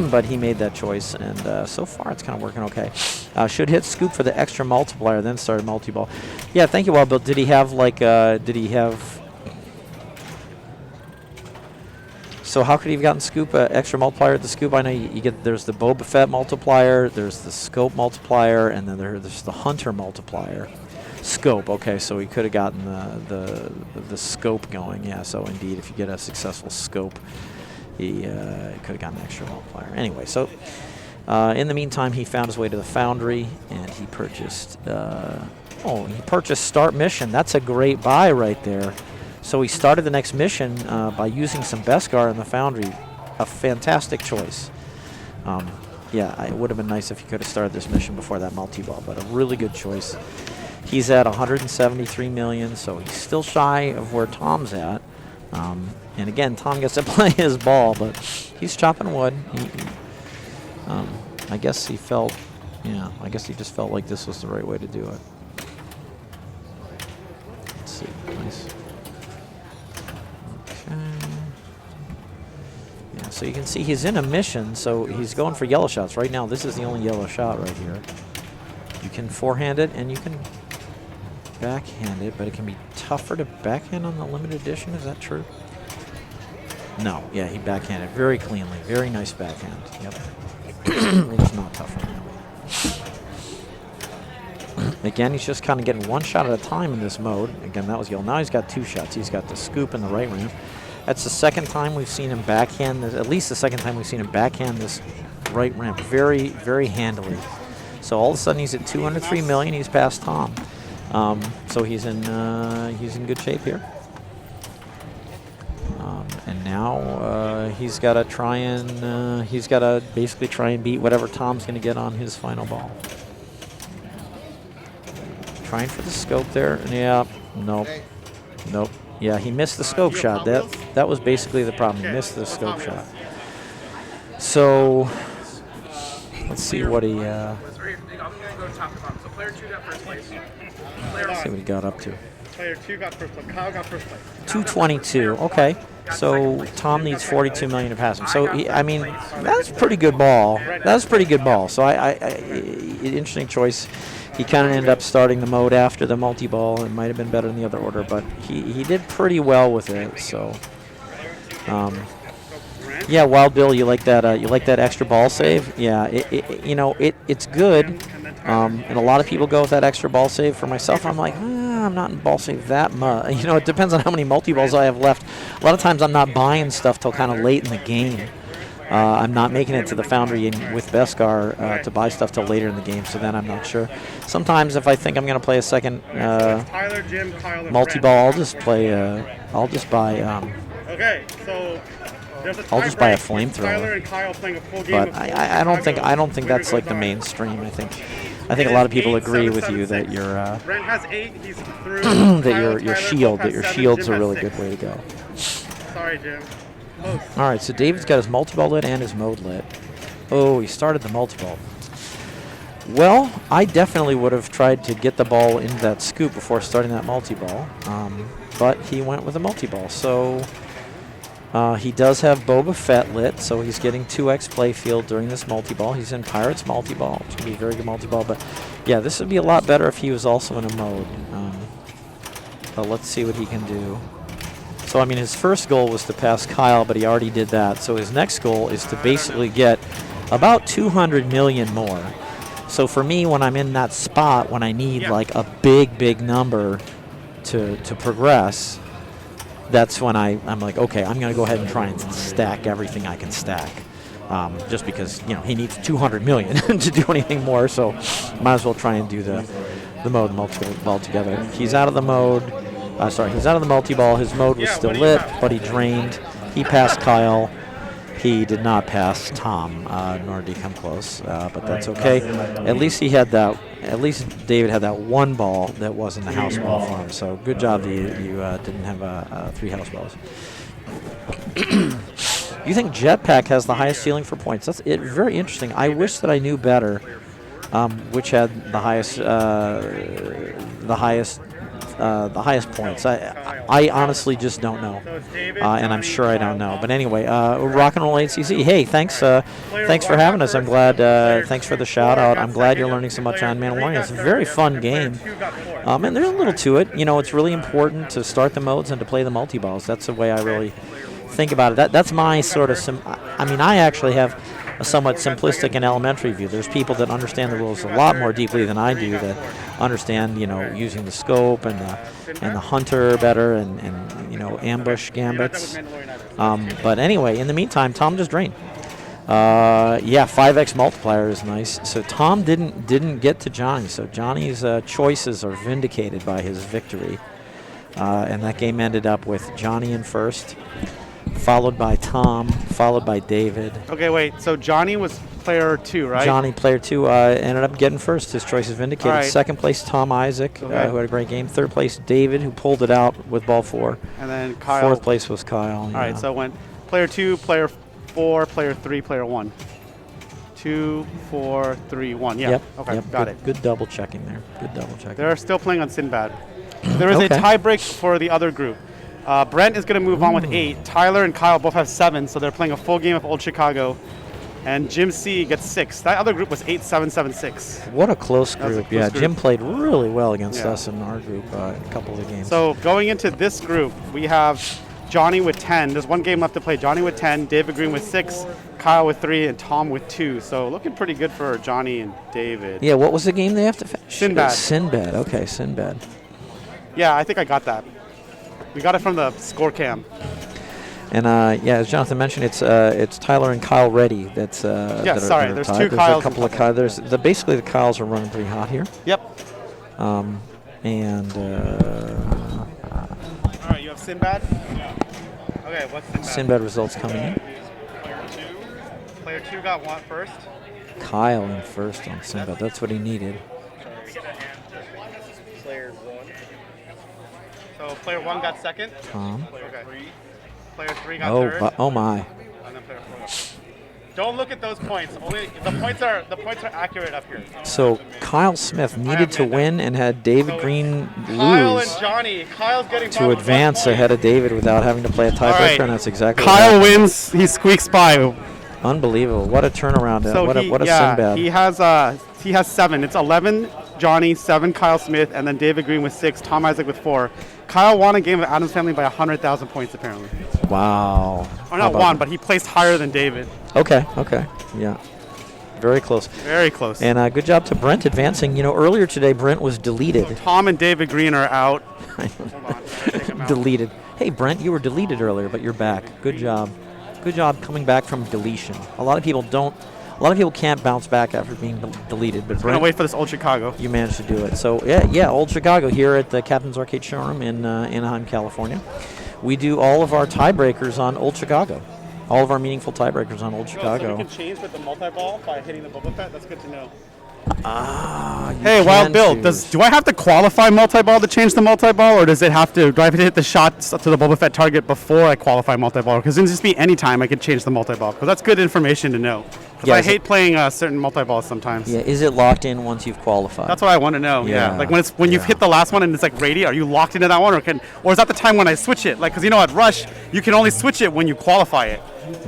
but he made that choice, and so far it's kind of working okay. Should hit scoop for the extra multiplier, then start a multi-ball. Yeah, thank you, Wild Bill. Did he have, so how could he have gotten scoop, extra multiplier at the scoop? I know there's the Boba Fett multiplier, there's the scope multiplier, and then there's the Hunter multiplier. Scope, okay, so he could have gotten the scope going. Yeah, so indeed, if you get a successful scope, he could have gotten an extra multiplier. Anyway, so in the meantime, he found his way to the Foundry, and he purchased, Start Mission. That's a great buy right there. So he started the next mission by using some Beskar in the Foundry. A fantastic choice. Yeah, it would have been nice if he could have started this mission before that multi-ball, but a really good choice. He's at 173 million, so he's still shy of where Tom's at, And again, Tom gets to play his ball, but he's chopping wood. I guess he felt, I guess he just felt like this was the right way to do it. Let's see, nice. Okay. Yeah, so you can see he's in a mission, so he's going for yellow shots. Right now, this is the only yellow shot right here. You can forehand it, and you can backhand it, but it can be tougher to backhand on the limited edition. Is that true? No. Yeah, he backhanded very cleanly. Very nice backhand. Yep. It's not tough right now. Again, he's just kind of getting one shot at a time in this mode. Again, that was yellow. Now he's got 2 shots. He's got the scoop and the right ramp. That's the second time we've seen him backhand this, at least the second time we've seen him backhand this right ramp very, very handily. So all of a sudden he's at 203 million. He's past Tom. So he's in good shape here. And now he's got to try and basically try and beat whatever Tom's going to get on his final ball. Trying for the scope there. Yeah. Nope. Nope. Yeah, he missed the scope shot. That was basically the problem. He missed the scope shot. So let's see what he. Let's see what he got up to. Player 2 got first place. Kyle got first place. 222. Okay. So Tom needs 42 million to pass him. So I mean, that's a pretty good ball. That's a pretty good ball. So interesting choice. He kind of ended up starting the mode after the multi-ball. It might have been better in the other order, but he did pretty well with it. So, yeah, Wild Bill, you like that? You like that extra ball save? Yeah, it's good. And a lot of people go with that extra ball save. For myself, I'm like, I'm not in ball save that much. It depends on how many multi-balls I have left. A lot of times I'm not buying stuff till kind of late in the game. I'm not making it to the Foundry with Beskar to buy stuff till later in the game, so then I'm not sure. Sometimes if I think I'm going to play a second multi-ball, I'll just buy. Okay, so I'll just buy a flamethrower. But I don't think that's like the mainstream. I think a lot of people agree with you that your Brent has 8. He's through. that your shield's a really good way to go. Sorry, Jim. All right, so David's got his multi-ball lit and his mode lit. Oh, he started the multi-ball. Well, I definitely would have tried to get the ball into that scoop before starting that multi-ball, but he went with a multi-ball. So he does have Boba Fett lit, so he's getting 2x playfield during this multi-ball. He's in Pirates multi-ball, which would be a very good multi-ball. But yeah, this would be a lot better if he was also in a mode. But let's see what he can do. So, I mean, his first goal was to pass Kyle, but he already did that. So his next goal is to basically get about 200 million more. So for me, when I'm in that spot, when I need like a big number to progress, that's when I'm like, okay, I'm going to go ahead and try and stack everything I can stack. Just because, he needs 200 million to do anything more. So might as well try and do the mode multi-ball together. He's out of the mode. He's out of the multi-ball. His mode was still lit, but he drained. He passed Kyle. He did not pass Tom, nor did he come close, but that's okay. At least he had that. At least David had that one ball that wasn't a house ball for him. So good job that you didn't have 3 house balls. You think Jetpack has the highest ceiling for points? That's very interesting. I wish that I knew better, which had the highest points. I honestly just don't know, and I'm sure I don't know. But anyway, Rock and Roll ACC. Hey, thanks for having us. I'm glad. Thanks for the shout out. I'm glad you're learning so much on Mandalorian. It's a very fun game, and there's a little to it. It's really important to start the modes and to play the multi balls. That's the way I really think about it. That's my sort of. I actually have a somewhat simplistic and elementary view. There's people that understand the rules a lot more deeply than I do, that understand, using the scope and the hunter better and ambush gambits. But anyway, in the meantime, Tom just drained. 5x multiplier is nice. So Tom didn't get to Johnny. So Johnny's choices are vindicated by his victory. And that game ended up with Johnny in first, followed by Tom, followed by David. Okay, wait. So Johnny was player 2, right? Johnny, player 2, ended up getting first. His choice is vindicated. All right. Second place, Tom Isaac, Okay. who had a great game. Third place, David, who pulled it out with ball 4. And then Kyle. Fourth place was Kyle. All right, so it went player 2, player 4, player 3, player 1. 2, 4, 3, 1. Yeah. Yep. Okay, yep. got good, it. Good double checking there. Good double checking. They're still playing on Sinbad. There is a Okay. tie break for the other group. Brent is going to move on with 8. Tyler and Kyle both have 7, so they're playing a full game of Old Chicago. And Jim C gets 6. That other group was 8, 7, 7, 6. What a close That was a group. close Yeah, group. Jim played really well against Yeah. us in our group a couple of the games. So going into this group, we have Johnny with 10. There's one game left to play. Johnny with 10, David Green with 6, Kyle with 3, and Tom with 2. So looking pretty good for Johnny and David. yeah, what was the game they have to finish? Sinbad. Sinbad. Okay, Sinbad. Yeah, I think I got that. We got it from the score cam. And yeah, as Jonathan mentioned, it's Tyler and Kyle Reddy. That's Yeah, that are, sorry, that are there's tied. 2 There's Kyles a couple of and Kyles. There's basically the Kyles are running pretty hot here. Yep. And All right, you have Sinbad? Okay, what's Sinbad? Sinbad results coming in. Player 2 got 1 first. Kyle in first on Sinbad. That's what he needed. So player 1 got second. Tom. Okay. Player 3 got third. Oh my. And then player 4 got. Don't look at those points. Only the points are accurate up here. So Kyle Smith needed to win and had David Green Kyle lose and Johnny. Kyle's getting to advance ahead of David without having to play a tiebreaker, right. and that's exactly Kyle what happened. wins. He squeaks by. Unbelievable! What a turnaround! So what a Sinbad! he has 7. It's 11 Johnny, 7 Kyle Smith, and then David Green with 6, Tom Isaac with 4. Kyle won a game of Adam's Family by 100,000 points apparently. Wow. Or not won, but he placed higher than David. Okay. Yeah. Very close. Very close. And good job to Brent advancing. You know, earlier today Brent was deleted. Tom and David Green are out. Hold on. Gotta take 'em out. Deleted. Hey Brent, you were deleted earlier, but you're back. Good job. Good job coming back from deletion. A lot of people can't bounce back after being deleted, but Gonna Brent, wait for this Old Chicago. you managed to do it. So yeah, Old Chicago here at the Captain's Arcade Showroom in Anaheim, California. We do all of our tiebreakers on Old Chicago. All of our meaningful tiebreakers on Old So Chicago. we can change with the multi-ball by hitting the Boba Fett? That's good to know. You Hey, Wild can Bill, choose. do I have to qualify multi-ball to change the multi-ball, or do I have to hit the shots to the Boba Fett target before I qualify multi-ball? Because it can just be any time I can change the multi-ball, because that's good information to know. Because Yeah, I is hate playing certain multi-balls sometimes. Yeah, is it locked in once you've qualified? That's what I want to know. Yeah. Yeah, Like when you've yeah. hit the last one and it's like ready, are you locked into that one, or is that the time when I switch it? Like, because at Rush, you can only switch it when you qualify it.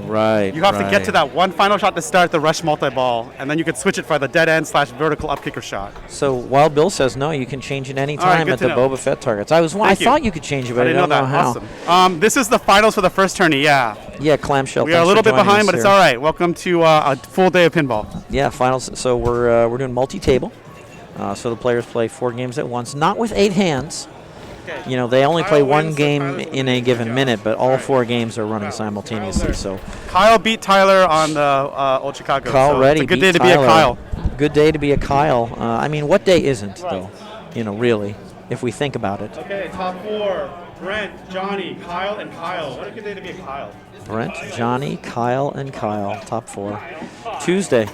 Right. You have to get to that one final shot to start the Rush multi-ball, and then you can switch it for the dead end / vertical up kicker shot. So Wild Bill says no, you can change it any All right, time good at to the know. Boba Fett targets. I Thank you. thought you could change it, but I didn't know that. how. Awesome. This is the finals for the first tourney. Yeah. Yeah, Clamshell. We are a thanks little for bit joining behind, us but it's here. all right. Welcome to a full day of pinball. Yeah, finals. So we're doing multi-table. So the players play 4 games at once, not with 8 hands. Okay. You know, they only Kyle play wins, one so game Tyler in a given minute, but all 4 games are running simultaneously. So Kyle beat Tyler on the Old Chicago. Kyle so Reddy it's a good beat day to be a Tyler. Kyle. Good day to be a Kyle. I mean, what day isn't, though? You know, really, if we think about it. Okay, top 4. Brent, Johnny, Kyle, and Kyle. What a good day to be a Kyle. Brent, Johnny, Kyle, and Kyle, top 4. Tuesday.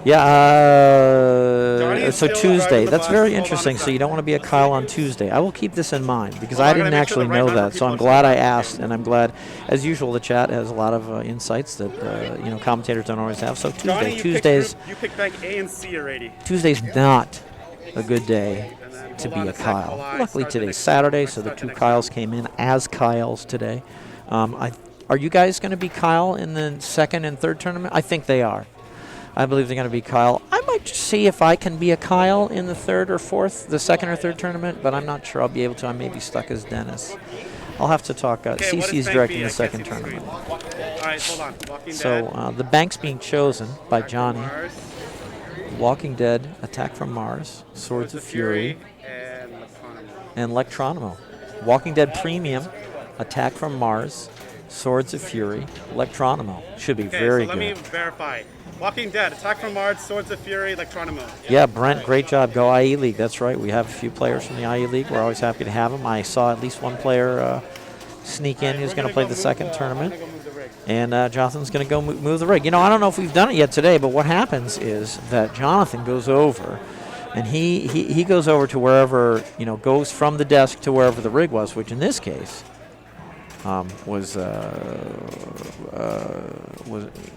Yeah, Johnny is so still Tuesday. driving the That's bus. very Hold on a interesting. So sec. you don't want to be a Kyle on Tuesday. I will keep this in mind because Well, I I'm gonna didn't make sure actually the right know number that. of So I'm people glad I understand. asked, and I'm glad, as usual, the chat has a lot of insights that commentators don't always have. So Johnny, Tuesday, you picked bank A and C already. Tuesday's not a good day to hold be on a a sec Kyle. while I Luckily start the today's next- Saturday, so the start the 2 next Kyles came in as Kyles today. Are you guys going to be Kyle in the second and third tournament? I think they are. I believe they're going to be Kyle. I might just see if I can be a Kyle in the second or third tournament, but I'm not sure I'll be able to. I may be stuck as Dennis. I'll have to talk. Okay, what is CC's bank directing B? the I can't second see the tournament. screen. All right, hold on. Walking So Dead. the bank's being chosen by Johnny. Mars, Walking Dead, Attack from Mars, Swords of Fury, and and Electronomo. Electronomo. Walking Dead Premium, Attack from Mars, Swords of Fury, Electronomo. Should be Okay, very so let me good. verify. Walking Dead, Attack from Mars, Swords of Fury, Electronomo. Yeah, Brent, great job. Go IE League. That's right. We have a few players from the IE League. We're always happy to have them. I saw at least one player sneak in who's going to play the second tournament. We're gonna go move the rig. And Jonathan's going to go move the rig. You know, I don't know if we've done it yet today, but what happens is that Jonathan goes over, and he goes over to wherever, you know, goes from the desk to wherever the rig was, which in this case was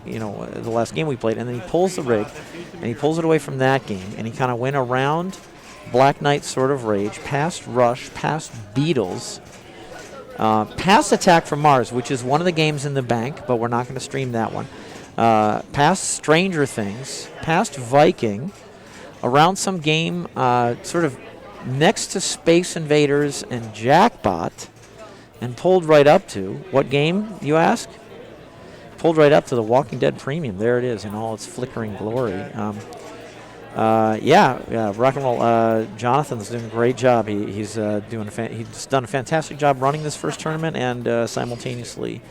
you know, the last game we played. And then he pulls the rig, and he pulls it away from that game, and he kind of went around Black Knight's Sword of Rage, past Rush, past Beatles, past Attack from Mars, which is one of the games in the bank, but we're not going to stream that one. Past Stranger Things, past Viking, around some game sort of next to Space Invaders and Jackpot, and pulled right up to, what game, you ask? Pulled right up to the Walking Dead Premium. There it is in all its flickering glory. Yeah, rock and roll. Jonathan's doing a great job. He's done a fantastic job running this first tournament, and simultaneously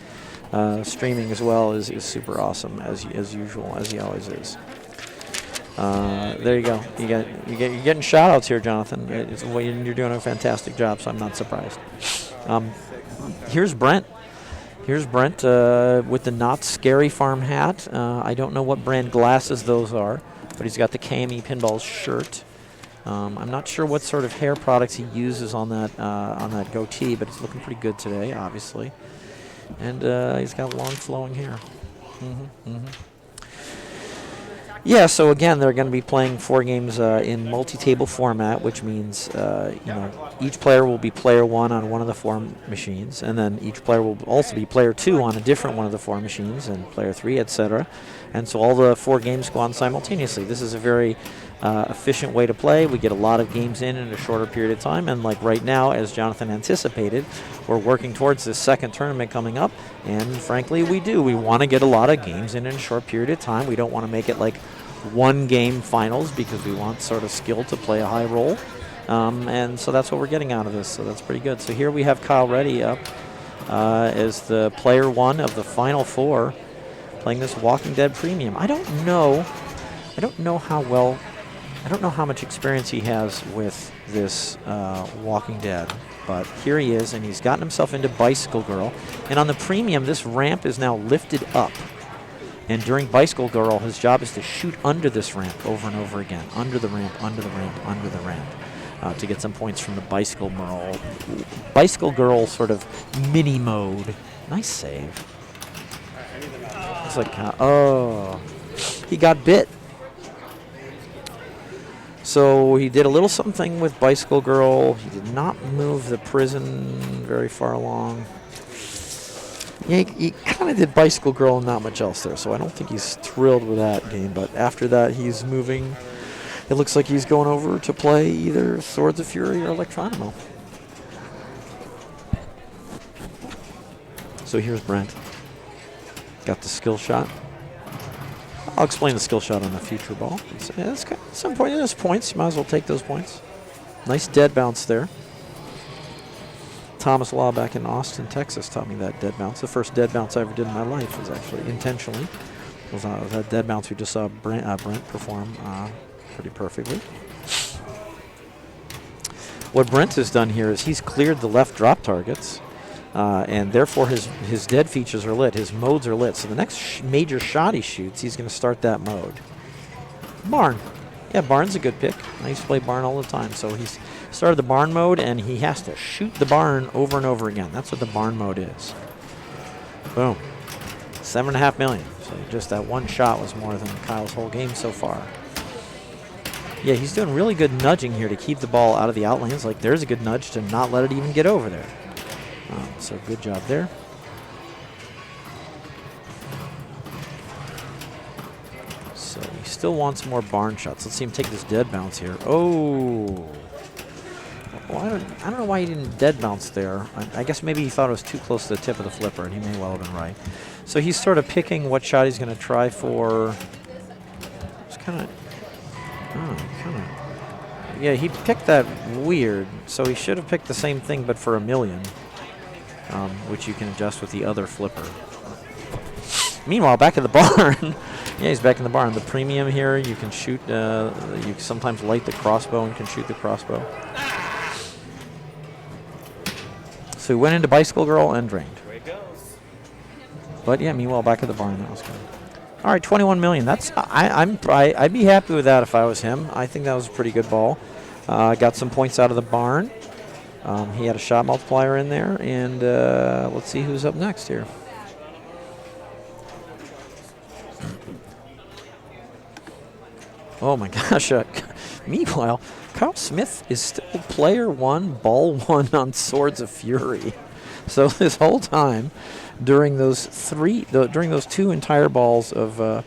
streaming as well is super awesome as usual, as he always is. There you go. You're getting shout outs here, Jonathan. You're doing a fantastic job, so I'm not surprised. Here's Brent. Here's Brent with the Not Scary Farm hat. I don't know what brand glasses those are, but he's got the KME Pinballs shirt. I'm not sure what sort of hair products he uses on that goatee, but it's looking pretty good today, obviously. And he's got long flowing hair. Yeah, so again, they're going to be playing 4 games in multi-table format, which means you know, each player will be player 1 on one of the 4 machines, and then each player will also be player 2 on a different one of the 4 machines, and player 3, etc. And so all the 4 games go on simultaneously. This is a very efficient way to play. We get a lot of games in a shorter period of time, and like right now, as Jonathan anticipated, we're working towards this second tournament coming up, and frankly, we do. We want to get a lot of games in a short period of time. We don't want to make it like 1 game finals, because we want sort of skill to play a high role. And so that's what we're getting out of this, so that's pretty good. So here we have Kyle Reddy up as the player 1 of the final 4, playing this Walking Dead Premium. I don't know how much experience he has with this Walking Dead, but here he is, and he's gotten himself into Bicycle Girl. And on the Premium, this ramp is now lifted up. And during Bicycle Girl, his job is to shoot under this ramp over and over again. Under the ramp, under the ramp, under the ramp. To get some points from the Bicycle Girl sort of mini mode. Nice save. It's like, oh, he got bit. So he did a little something with Bicycle Girl. He did not move the prison very far along. Yeah, he kind of did Bicycle Girl and not much else there, so I don't think he's thrilled with that game. But after that, he's moving. It looks like he's going over to play either Swords of Fury or Electronimo. So here's Brent. Got the skill shot. I'll explain the skill shot on the future ball. At some point, there's points. You might as well take those points. Nice dead bounce there. Thomas Law back in Austin, Texas taught me that dead bounce. The first dead bounce I ever did in my life was actually intentionally. It was that dead bounce we just saw Brent perform pretty perfectly. What Brent has done here is he's cleared the left drop targets, and therefore his dead features are lit. His modes are lit. So the next major shot he shoots, he's going to start that mode. Barn. Yeah, Barn's a good pick. I used to play Barn all the time. So he's started the Barn mode, and he has to shoot the Barn over and over again. That's what the Barn mode is. Boom. 7.5 million. So just that one shot was more than Kyle's whole game so far. Yeah, he's doing really good nudging here to keep the ball out of the outlanes. Like, there's a good nudge to not let it even get over there. So good job there. So he still wants more Barn shots. Let's see him take this dead bounce here. Oh. Well, I don't know why he didn't dead bounce there. I guess maybe he thought it was too close to the tip of the flipper, and he may well have been right. So he's sort of picking what shot he's going to try for. It's kind of... Yeah, he picked that weird, so he should have picked the same thing but for 1 million, which you can adjust with the other flipper. Meanwhile, back in the barn. Yeah, he's back in the barn. The Premium here, you can shoot, you can sometimes light the crossbow and can shoot the crossbow. So he went into Bicycle Girl and drained. Away it goes. But yeah, meanwhile, back at the barn, that was good. All right, 21 million. That's I'd be happy with that if I was him. I think that was a pretty good ball. Got some points out of the barn. He had a shot multiplier in there, and let's see who's up next here. Oh my gosh! Meanwhile, Kyle Smith is still player 1, ball 1 on Swords of Fury. So this whole time, during those two entire balls of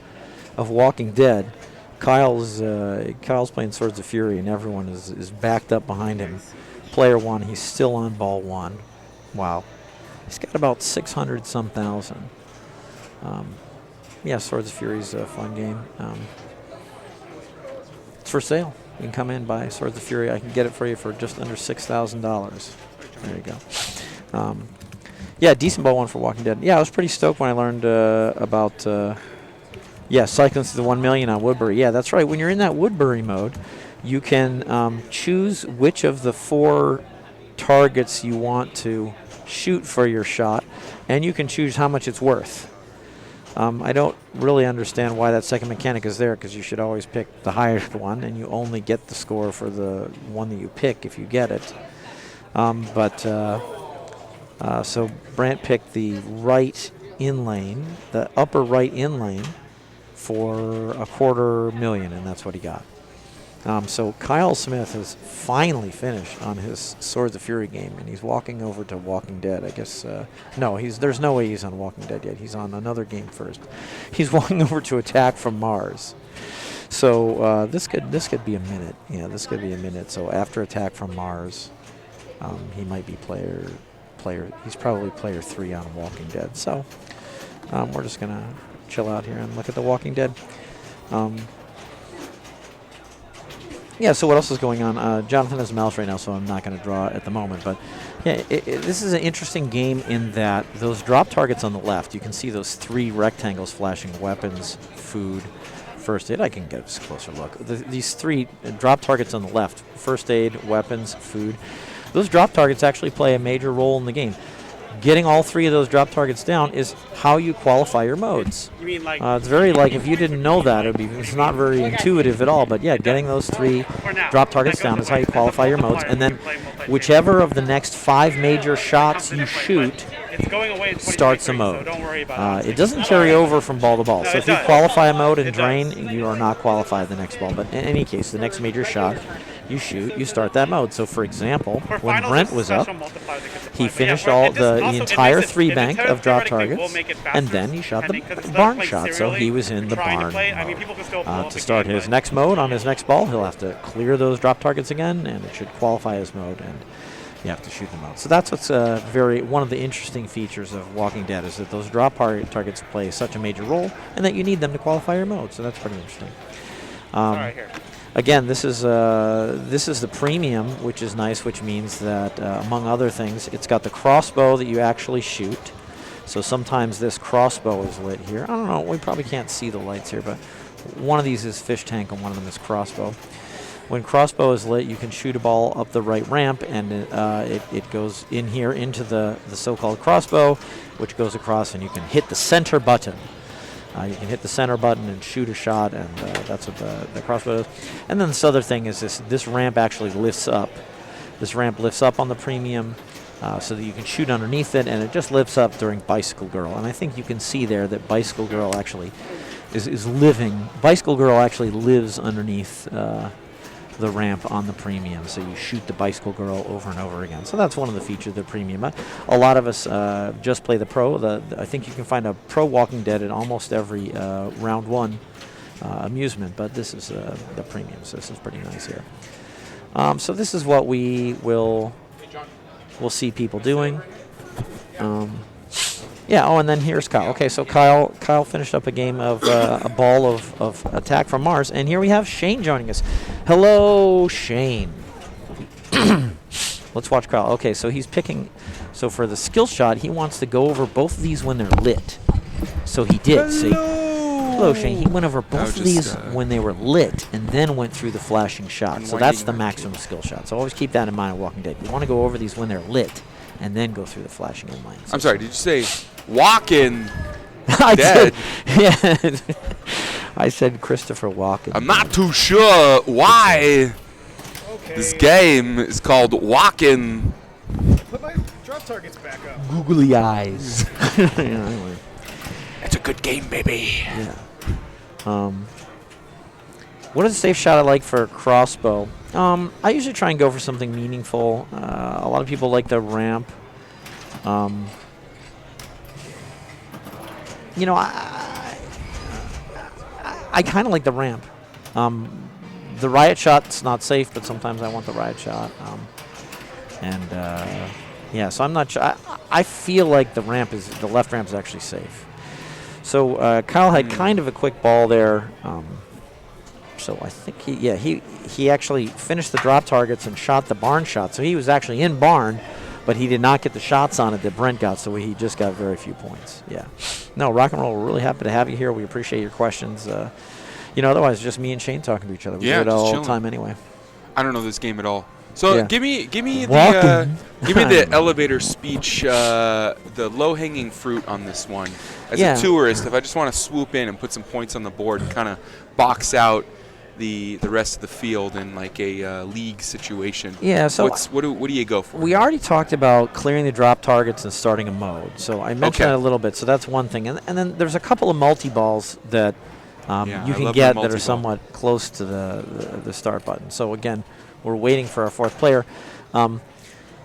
Walking Dead, Kyle's playing Swords of Fury, and everyone is backed up behind him. Player 1, he's still on ball 1. Wow, he's got about 600-some thousand. Yeah, Swords of Fury's a fun game. It's for sale. You can come in, buy Swords of Fury. I can get it for you for just under $6,000. There you go. Yeah, decent ball 1 for Walking Dead. Yeah, I was pretty stoked when I learned about cycling to the 1 million on Woodbury. Yeah, that's right. When you're in that Woodbury mode, you can choose which of the 4 targets you want to shoot for your shot, and you can choose how much it's worth. I don't really understand why that second mechanic is there, because you should always pick the highest one, and you only get the score for the one that you pick if you get it. So Brant picked the right in lane, the upper right in lane, for $250,000, and that's what he got. So Kyle Smith has finally finished on his Swords of Fury game, and he's walking over to Walking Dead. I guess there's no way he's on Walking Dead yet. He's on another game first. He's walking over to Attack from Mars. So this could be a minute. Yeah, this could be a minute. So after Attack from Mars, he might be player. He's probably player 3 on Walking Dead. So we're just gonna chill out here and look at the Walking Dead. Yeah, so what else is going on? Jonathan has a mouse right now, so I'm not going to draw at the moment. But yeah, this is an interesting game in that those drop targets on the left, you can see those 3 rectangles flashing: weapons, food, first aid. I can get a closer look. These 3 drop targets on the left: first aid, weapons, food. Those drop targets actually play a major role in the game. Getting all 3 of those drop targets down is how you qualify your modes. You mean like it's very if you didn't know that, it's not very intuitive at all. But yeah, getting those 3 drop targets down is how you qualify your modes. And then whichever of the next 5 major shots you shoot starts a mode. It doesn't carry over from ball to ball. So if you qualify a mode and drain, you are not qualified the next ball. But in any case, the next major shot you shoot, you start that mode. So for example, when Brent was up, he finished the entire 3 bank of drop targets, and then he shot the barn shot. So he was in the barn mode. To start his next mode on his next ball, he'll have to clear those drop targets again, and it should qualify his mode, and you have to shoot them out. So that's what's one of the interesting features of Walking Dead, is that those drop targets play such a major role, and that you need them to qualify your mode. So that's pretty interesting. Again, this is the premium, which is nice, which means that, among other things, it's got the crossbow that you actually shoot. So sometimes this crossbow is lit here. I don't know, we probably can't see the lights here, but one of these is fish tank and one of them is crossbow. When crossbow is lit, you can shoot a ball up the right ramp, and it goes in here into the so-called crossbow, which goes across, and you can hit the center button. You can hit the center button and shoot a shot, and that's what the crossbow does. And then this other thing is this ramp actually lifts up. This ramp lifts up on the premium so that you can shoot underneath it, and it just lifts up during Bicycle Girl. And I think you can see there that Bicycle Girl actually is living. Bicycle Girl actually lives underneath the ramp on the premium, so you shoot the Bicycle Girl over and over again. So that's one of the features of the premium. A lot of us just play the pro. I think you can find a pro Walking Dead at almost every round 1 amusement, but this is the premium, so this is pretty nice here. So this is what we'll see people doing. Yeah, and then here's Kyle. Okay, so Kyle finished up a game of a ball of Attack from Mars, and here we have Shane joining us. Hello, Shane. Let's watch Kyle. Okay, so he's picking. So for the skill shot, he wants to go over both of these when they're lit. So he did. Hello, Shane. He went over both of these when they were lit, and then went through the flashing shot. So that's the maximum skill shot. So always keep that in mind in Walking Dead. You want to go over these when they're lit, and then go through the flashing inlines. I'm sorry, did you say walking I dead. did. Yeah. I said Christopher Walken. I'm not too sure why this game is called Walken. Put my drop targets back up. Googly eyes. It's a good game, baby. Yeah. What is a safe shot I like for a crossbow? I usually try and go for something meaningful. A lot of people like the ramp. You know, I kind of like the ramp. The riot shot's not safe, but sometimes I want the riot shot. Yeah, so I'm not sure. I feel like the left ramp is actually safe. So Kyle had kind of a quick ball there. So I think he actually finished the drop targets and shot the barn shot. So he was actually in barn, but he did not get the shots on it that Brent got, so he just got very few points. Yeah. No, rock and roll, we're really happy to have you here. We appreciate your questions. Otherwise, just me and Shane talking to each other. We do it all the time anyway. I don't know this game at all. So Yeah. give me the elevator speech, the low-hanging fruit on this one. As Yeah. a tourist, if I just want to swoop in and put some points on the board and kind of box out the rest of the field in like a league situation. Yeah, so what do you go for? We already talked about clearing the drop targets and starting a mode. So I mentioned Okay. that a little bit. So that's one thing. And then there's a couple of multi-balls that you I can love get the that are multi-ball. somewhat close to the start button. So again, we're waiting for our fourth player.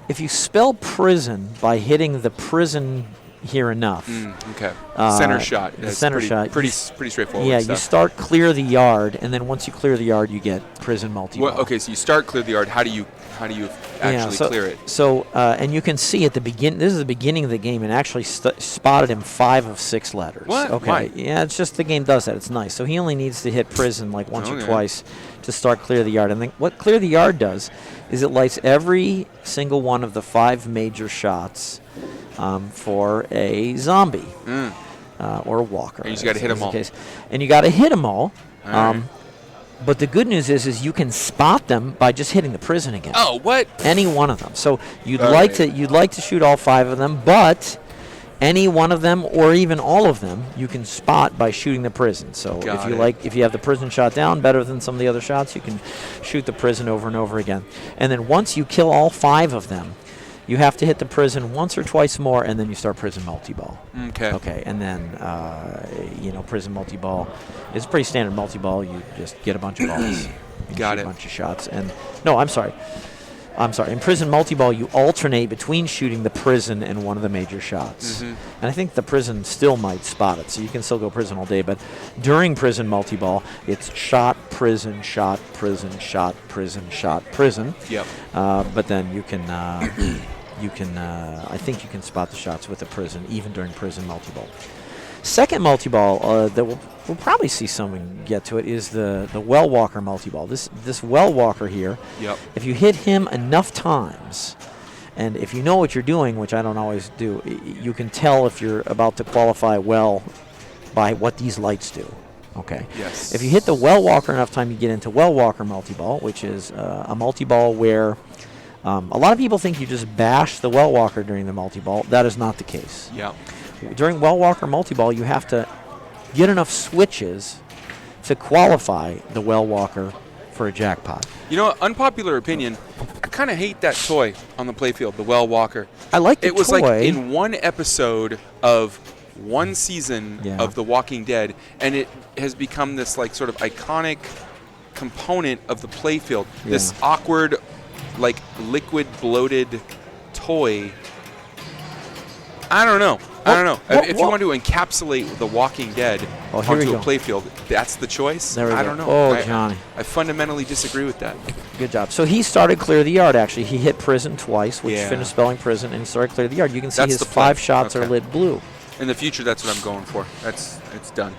If you spell prison by hitting the prison here enough. Okay. Center shot. That's Center pretty, shot. Pretty straightforward. Yeah, stuff. you start clear the yard, and then once you clear the yard, you get prison multi-ball. Well, okay, so you start clear the yard. How do you actually clear it? So, and you can see at the begin. This is the beginning of the game, and actually spotted him 5 of 6 letters. What? Okay. Why? Yeah, it's just the game does that. It's nice. So he only needs to hit prison like once or Okay. twice to start clear the yard. And then what clear the yard does is it lights every single one of the 5 major shots for a zombie or a walker. And you just got to hit them all. And you got to hit them all. All right. But the good news is you can spot them by just hitting the prison again. Oh, what? Any one of them. So you'd All like right. to shoot all 5 of them, but any one of them or even all of them you can spot by shooting the prison. So Got if you have the prison shot down better than some of the other shots, you can shoot the prison over and over again. And then once you kill all 5 of them, you have to hit the prison once or twice more, and then you start prison multi-ball. Okay. Okay, and then prison multi-ball is pretty standard multi-ball. You just get a bunch of balls. You Got shoot it. a bunch of shots. I'm sorry. In prison multi-ball, you alternate between shooting the prison and one of the major shots. Mhm. And I think the prison still might spot it, so you can still go prison all day. But during prison multi-ball, it's shot, prison, shot, prison, shot, prison, shot, prison. Yep. But then you can, I think you can spot the shots with the prison, even during prison multi-ball. Second multi-ball that we'll probably see someone get to it is the well walker multi-ball. This well walker here, Yep. if you hit him enough times, and if you know what you're doing, which I don't always do, you can tell if you're about to qualify well by what these lights do. Okay. Yes. If you hit the well walker enough time, you get into well walker multi-ball, which is a multi-ball where a lot of people think you just bash the well walker during the multi-ball. That is not the case. Yep. During well walker multi-ball, you have to get enough switches to qualify the well walker for a jackpot. You know, unpopular opinion, I kind of hate that toy on the playfield, the well walker. I like the It was toy. like in one episode of one season of The Walking Dead, and it has become this like sort of iconic component of the playfield. This awkward, like liquid bloated toy. I don't know. If you want to encapsulate The Walking Dead Oh, here we onto a go. playfield, that's the choice? There we I go. don't know. Oh, Johnny. I fundamentally disagree with that. Good job. So he started clear the yard, actually. He hit prison twice, which Yeah. finished spelling prison, and he started clear the yard. You can see That's his the play. 5 shots are Okay. lit blue. In the future, that's what I'm going for. It's done.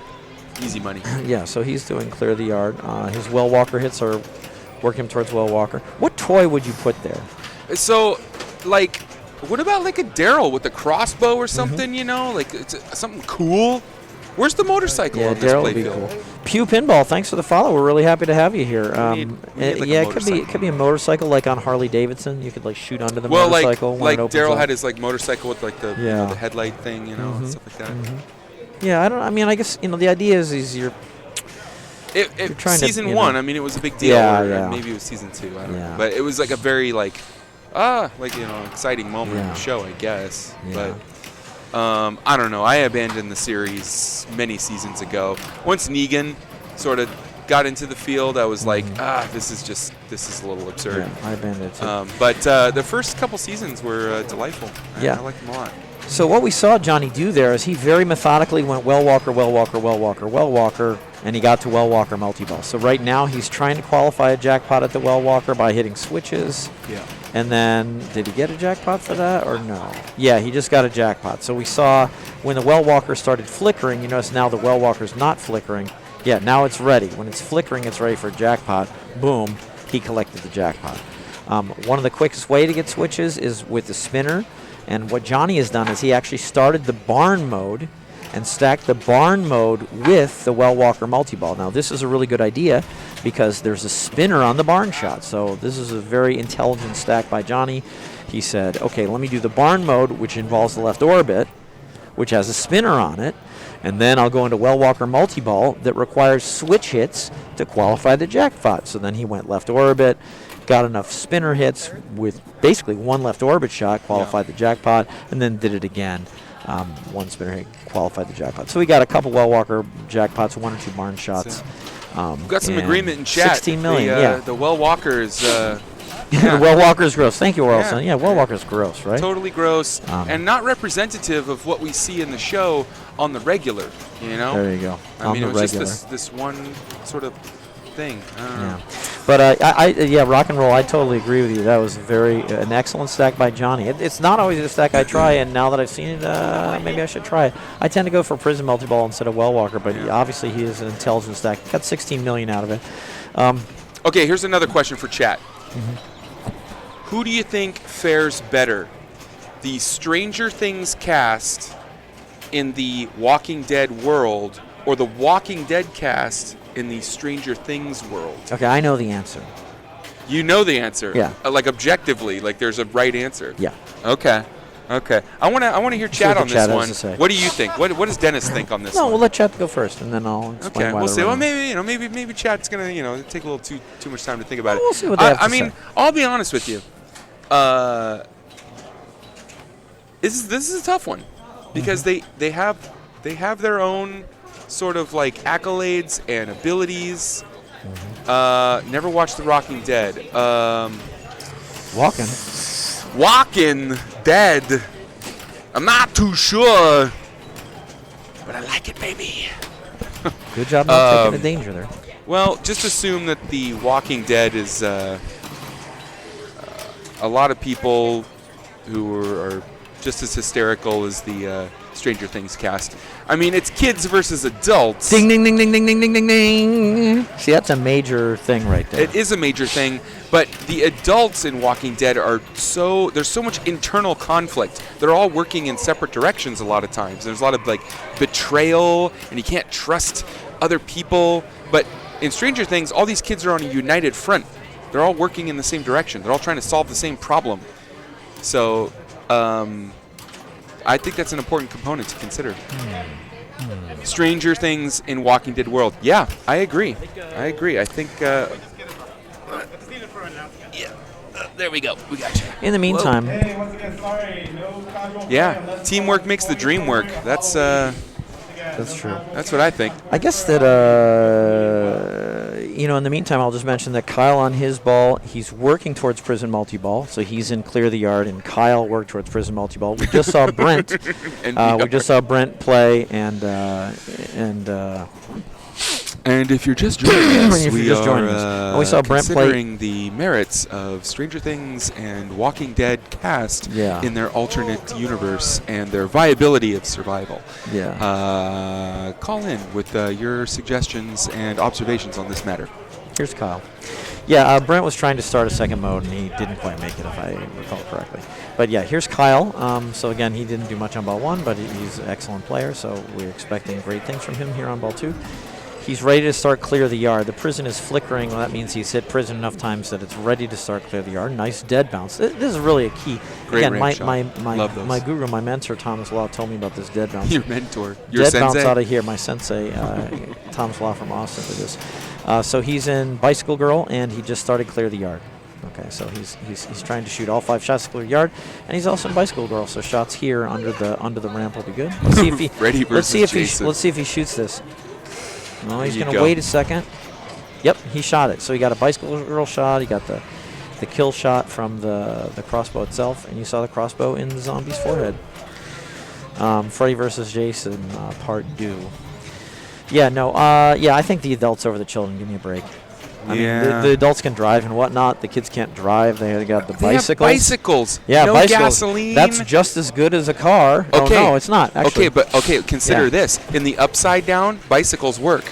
Easy money. Yeah, so he's doing clear the yard. His well walker hits are working him towards well walker. What toy would you put there? So, like, what about like a Daryl with a crossbow or something? You know, like it's something cool. Where's the motorcycle Yeah, on this Daryl would be playfield? cool. Pew Pinball, thanks for the follow. We're really happy to have you here. We need like a yeah, it could motorcycle. be a motorcycle like on Harley Davidson. You could like shoot under the Well, motorcycle. like when it opens Daryl up. had his like motorcycle with like the Yeah. the headlight thing, you know, and stuff like that. Yeah, I don't. I mean, I guess the idea is you're trying to, season 1. I mean, it was a big deal. Yeah, or yeah. Maybe it was season 2. I don't know. Yeah. But it was like a very exciting moment in the show, I guess. Yeah. But I don't know. I abandoned the series many seasons ago. Once Negan sort of got into the field, I was like, this is a little absurd. Yeah, I abandoned it too. But the first couple seasons were delightful. Yeah. I liked them a lot. So what we saw Johnny do there is he very methodically went Well Walker, and he got to Well Walker multi-ball. So right now he's trying to qualify a jackpot at the Well Walker by hitting switches. Yeah. And then, did he get a jackpot for that or no? Yeah, he just got a jackpot. So we saw when the Well Walker started flickering, you notice now the Well Walker's not flickering. Yeah, now it's ready. When it's flickering, it's ready for a jackpot. Boom, he collected the jackpot. One of the quickest way to get switches is with the spinner. And what Johnny has done is he actually started the barn mode and stacked the barn mode with the Well Walker multi-ball. Now, this is a really good idea because there's a spinner on the barn shot. So this is a very intelligent stack by Johnny. He said, okay, let me do the barn mode, which involves the left orbit, which has a spinner on it. And then I'll go into Well Walker multi-ball that requires switch hits to qualify the jackpot. So then he went left orbit, got enough spinner hits with basically one left orbit shot, qualified the jackpot, and then did it again. One spinner hit, qualified the jackpot. So we got a couple Well Walker jackpots, 1 or 2 barn shots. We've got some agreement in chat. 16 million, The Well Walkers. The Well Walker's gross. Thank you, Orelson. Yeah, Well Walker's gross, right? Totally gross and not representative of what we see in the show on the regular, There you go. I mean, it was just this one sort of thing. I don't know. But rock and roll. I totally agree with you. That was an excellent stack by Johnny. It's not always a stack I try, and now that I've seen it, maybe I should try it. I tend to go for Prison Multi-Ball instead of Well Walker, but obviously he is an intelligent stack. Got 16 million out of it. Okay, here's another question for chat. Who do you think fares better, the Stranger Things cast in the Walking Dead world, or the Walking Dead cast in the Stranger Things world? Okay, I know the answer. You know the answer? Yeah. Like objectively, like there's a right answer? Yeah. Okay. I want to hear chat on this one. Say. What do you think? What does Dennis think on this one? No, we'll let chat go first, and then I'll explain why. We'll see. Well, maybe chat's gonna take a little too much time to think about it. We'll see what they have to I mean, say. I'll be honest with you. This is a tough one because they have their own sort of like accolades and abilities. Never watched The Walking Dead. Walking Dead. I'm not too sure, but I like it, baby. Good job not taking the danger there. Well, just assume that The Walking Dead is a lot of people who are just as hysterical as the Stranger Things cast. I mean, it's kids versus adults. Ding, ding, ding, ding, ding, ding, ding, ding, ding. See, that's a major thing right there. It is a major thing, but the adults in Walking Dead there's so much internal conflict. They're all working in separate directions a lot of times. There's a lot of like betrayal, and you can't trust other people. But in Stranger Things, all these kids are on a united front. They're all working in the same direction. They're all trying to solve the same problem. So, I think that's an important component to consider. Stranger Things in Walking Dead world. Yeah, I agree. I think. There we go. We got you. In the meantime. Hey, once again, sorry, no casual play Yeah, unless teamwork makes the dream work. That's true. That's what I think. I guess that, in the meantime, I'll just mention that Kyle on his ball, he's working towards Prison Multi-Ball, so he's in Clear the Yard, and Kyle worked towards Prison Multi-Ball. We just saw Brent. We just saw Brent play, And if you're just joining us, we are saw Brent considering the merits of Stranger Things and Walking Dead cast in their alternate universe and their viability of survival. Yeah. Call in with your suggestions and observations on this matter. Here's Kyle. Yeah, Brent was trying to start a second mode, and he didn't quite make it, if I recall correctly. But yeah, here's Kyle. So again, he didn't do much on ball 1, but he's an excellent player, so we're expecting great things from him here on ball 2. He's ready to start clear the yard. The prison is flickering. Well, that means he's hit prison enough times that it's ready to start clear the yard. Nice dead bounce. This is really a key. Great Again, ramp shot. my guru, my mentor, Thomas Law, told me about this dead bounce. Your mentor. Your dead sensei? bounce out of here. My sensei, Thomas Law from Austin, did this. So he's in Bicycle Girl, and he just started clear the yard. Okay, so he's trying to shoot all 5 shots to clear yard, and he's also in Bicycle Girl. So shots here under the ramp will be good. Let's see if he Freddy let's see if Jason. let's see if he shoots this. No, he's There you going to go. wait a second. Yep, he shot it. So he got a Bicycle Girl shot. He got the kill shot from the crossbow itself, and you saw the crossbow in the zombie's forehead. Freddy versus Jason, part 2. Yeah, no, I think the adults over the children. Give me a break. I mean, the adults can drive and whatnot. The kids can't drive. They got the bicycles. Have bicycles. Yeah, no bicycles. gasoline. That's just as good as a car. Okay. Oh, no, it's not, actually. Okay, consider Yeah. this. In the upside down, bicycles work.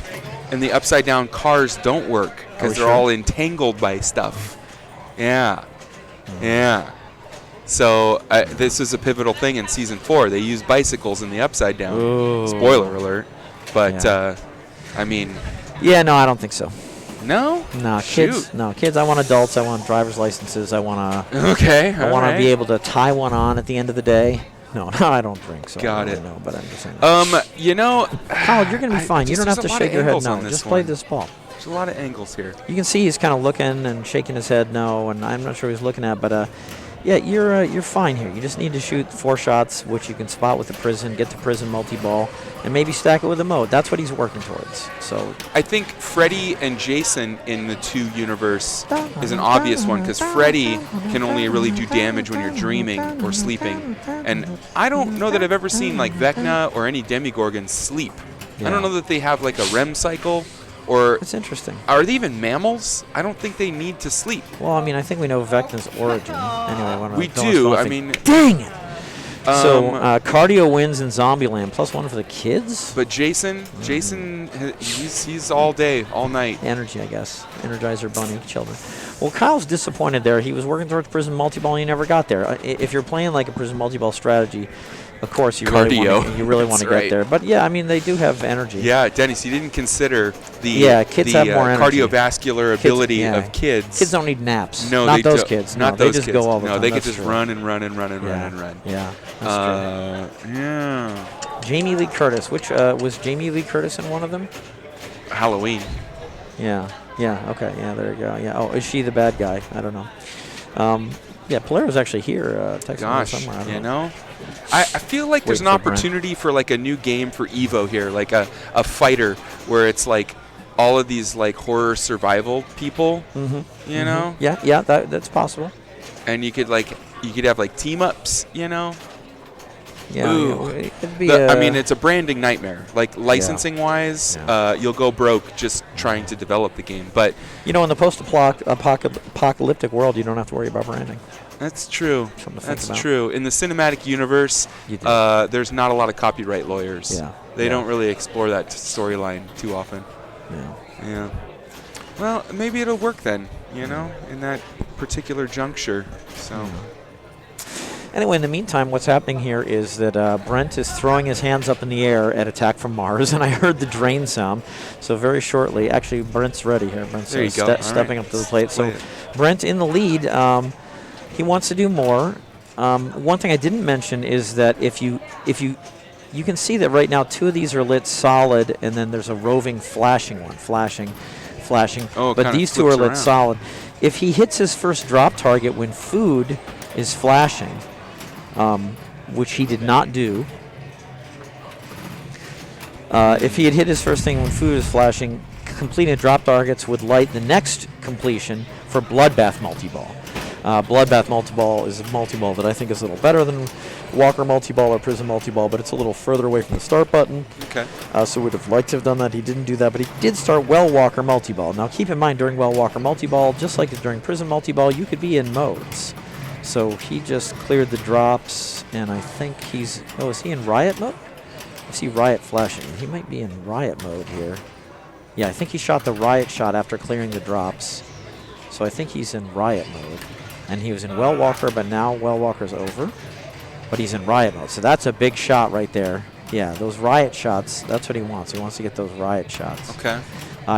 In the upside down, cars don't work because they're sure? all entangled by stuff. Yeah. Yeah. So this is a pivotal thing in season 4. They use bicycles in the upside down. Ooh. Spoiler alert. But Yeah. I mean, Yeah, no, I don't think so. no. No, Shoot. kids. No, kids. I want adults. I want driver's licenses. I want to. Okay. I want to be able to tie one on at the end of the day. No, I don't drink, so Got I don't it. really know, but I'm just saying. You know, Kyle, you're going to be fine. You don't have to shake your head. No, just play this ball. There's a lot of angles here. You can see he's kind of looking and shaking his head no, and I'm not sure what he's looking at, but yeah, you're fine here. You just need to shoot 4 shots, which you can spot with the prison, get the prison multi-ball, and maybe stack it with a mode. That's what he's working towards. So I think Freddy and Jason in the 2 universe is an obvious one because Freddy can only really do damage when you're dreaming or sleeping. And I don't know that I've ever seen like Vecna or any Demigorgons sleep. I don't know that they have like a REM cycle. Or it's interesting. Are they even mammals? I don't think they need to sleep. Well, I mean, I think we know Vecna's origin. Anyway, we do. I mean, dang it. So cardio wins in Zombieland, +1 for the kids. But Jason, he's all day, all night. Energy, I guess. Energizer Bunny children. Well, Kyle's disappointed there. He was working towards prison multi-ball and he never got there. If you're playing like a prison multi-ball strategy, of course you really want to get there. But yeah, I mean they do have energy. Yeah, Dennis, you didn't consider the kids have more energy. Cardiovascular ability of kids. Kids don't need naps. No, not they those don't. kids. Not no, those they just kids. go all the no, time. they could That's just true. run and run. Yeah, that's true. Yeah. Jamie Lee Curtis. Which was Jamie Lee Curtis in one of them? Halloween. Yeah. Okay. Yeah. There you go. Yeah. Oh, is she the bad guy? I don't know. Yeah, Polaro's actually here. Texting me somewhere. I don't know. I feel like there's an opportunity for like a new game for Evo here, like a fighter where it's like all of these like horror survival people. You know? Yeah. That's possible. And you could have like team ups. You know? Yeah. Ooh. It'd be I mean, it's a branding nightmare. Like licensing wise, you'll go broke just trying to develop the game. But in the post-apocalyptic world, you don't have to worry about branding. That's true. That's true. In the cinematic universe, there's not a lot of copyright lawyers. Yeah. They don't really explore that storyline too often. Yeah. Well, maybe it'll work then, in that particular juncture. So. Anyway, in the meantime, what's happening here is that Brent is throwing his hands up in the air at Attack from Mars, and I heard the drain sound. So very shortly, actually, Brent's ready here. Brent's stepping up to the plate. So Brent in the lead. He wants to do more. One thing I didn't mention is that if you can see that right now 2 of these are lit solid, and then there's a roving flashing one, flashing. Oh, but these 2 are lit solid. If he hits his first drop target when food is flashing, which he did not do. If he had hit his first thing when food is flashing, completing drop targets would light the next completion for Bloodbath multi-ball. Bloodbath multi-ball is a multi-ball that I think is a little better than Walker multi-ball or Prison multi-ball, but it's a little further away from the start button. Okay. So would have liked to have done that. He didn't do that, but he did start Well Walker multi-ball. Now keep in mind, during Well Walker multi-ball, just like during Prison multi-ball, you could be in modes. So he just cleared the drops, and I think he's... Oh, is he in riot mode? I see riot flashing. He might be in riot mode here. Yeah, I think he shot the riot shot after clearing the drops. So I think he's in riot mode. And he was in Well Walker, but now Well Walker's over. But he's in riot mode. So that's a big shot right there. Yeah, those riot shots, that's what he wants. He wants to get those riot shots. Okay.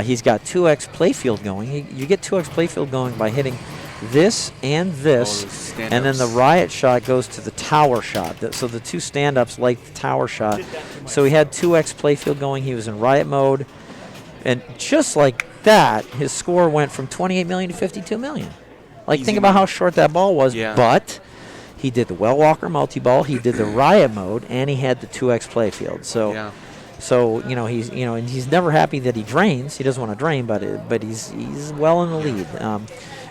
He's got 2x playfield going. You get 2x playfield going by hitting this and this, and then the riot shot goes to the tower shot. So the two stand-ups like the tower shot. So he had 2x playfield going. He was in riot mode, and just like that, his score went from 28 million to 52 million. Like, think about how short that ball was, but he did the Well Walker multi-ball, he did the riot mode, and he had the 2x playfield. So, and he's never happy that he drains. He doesn't want to drain, but he's well in the lead.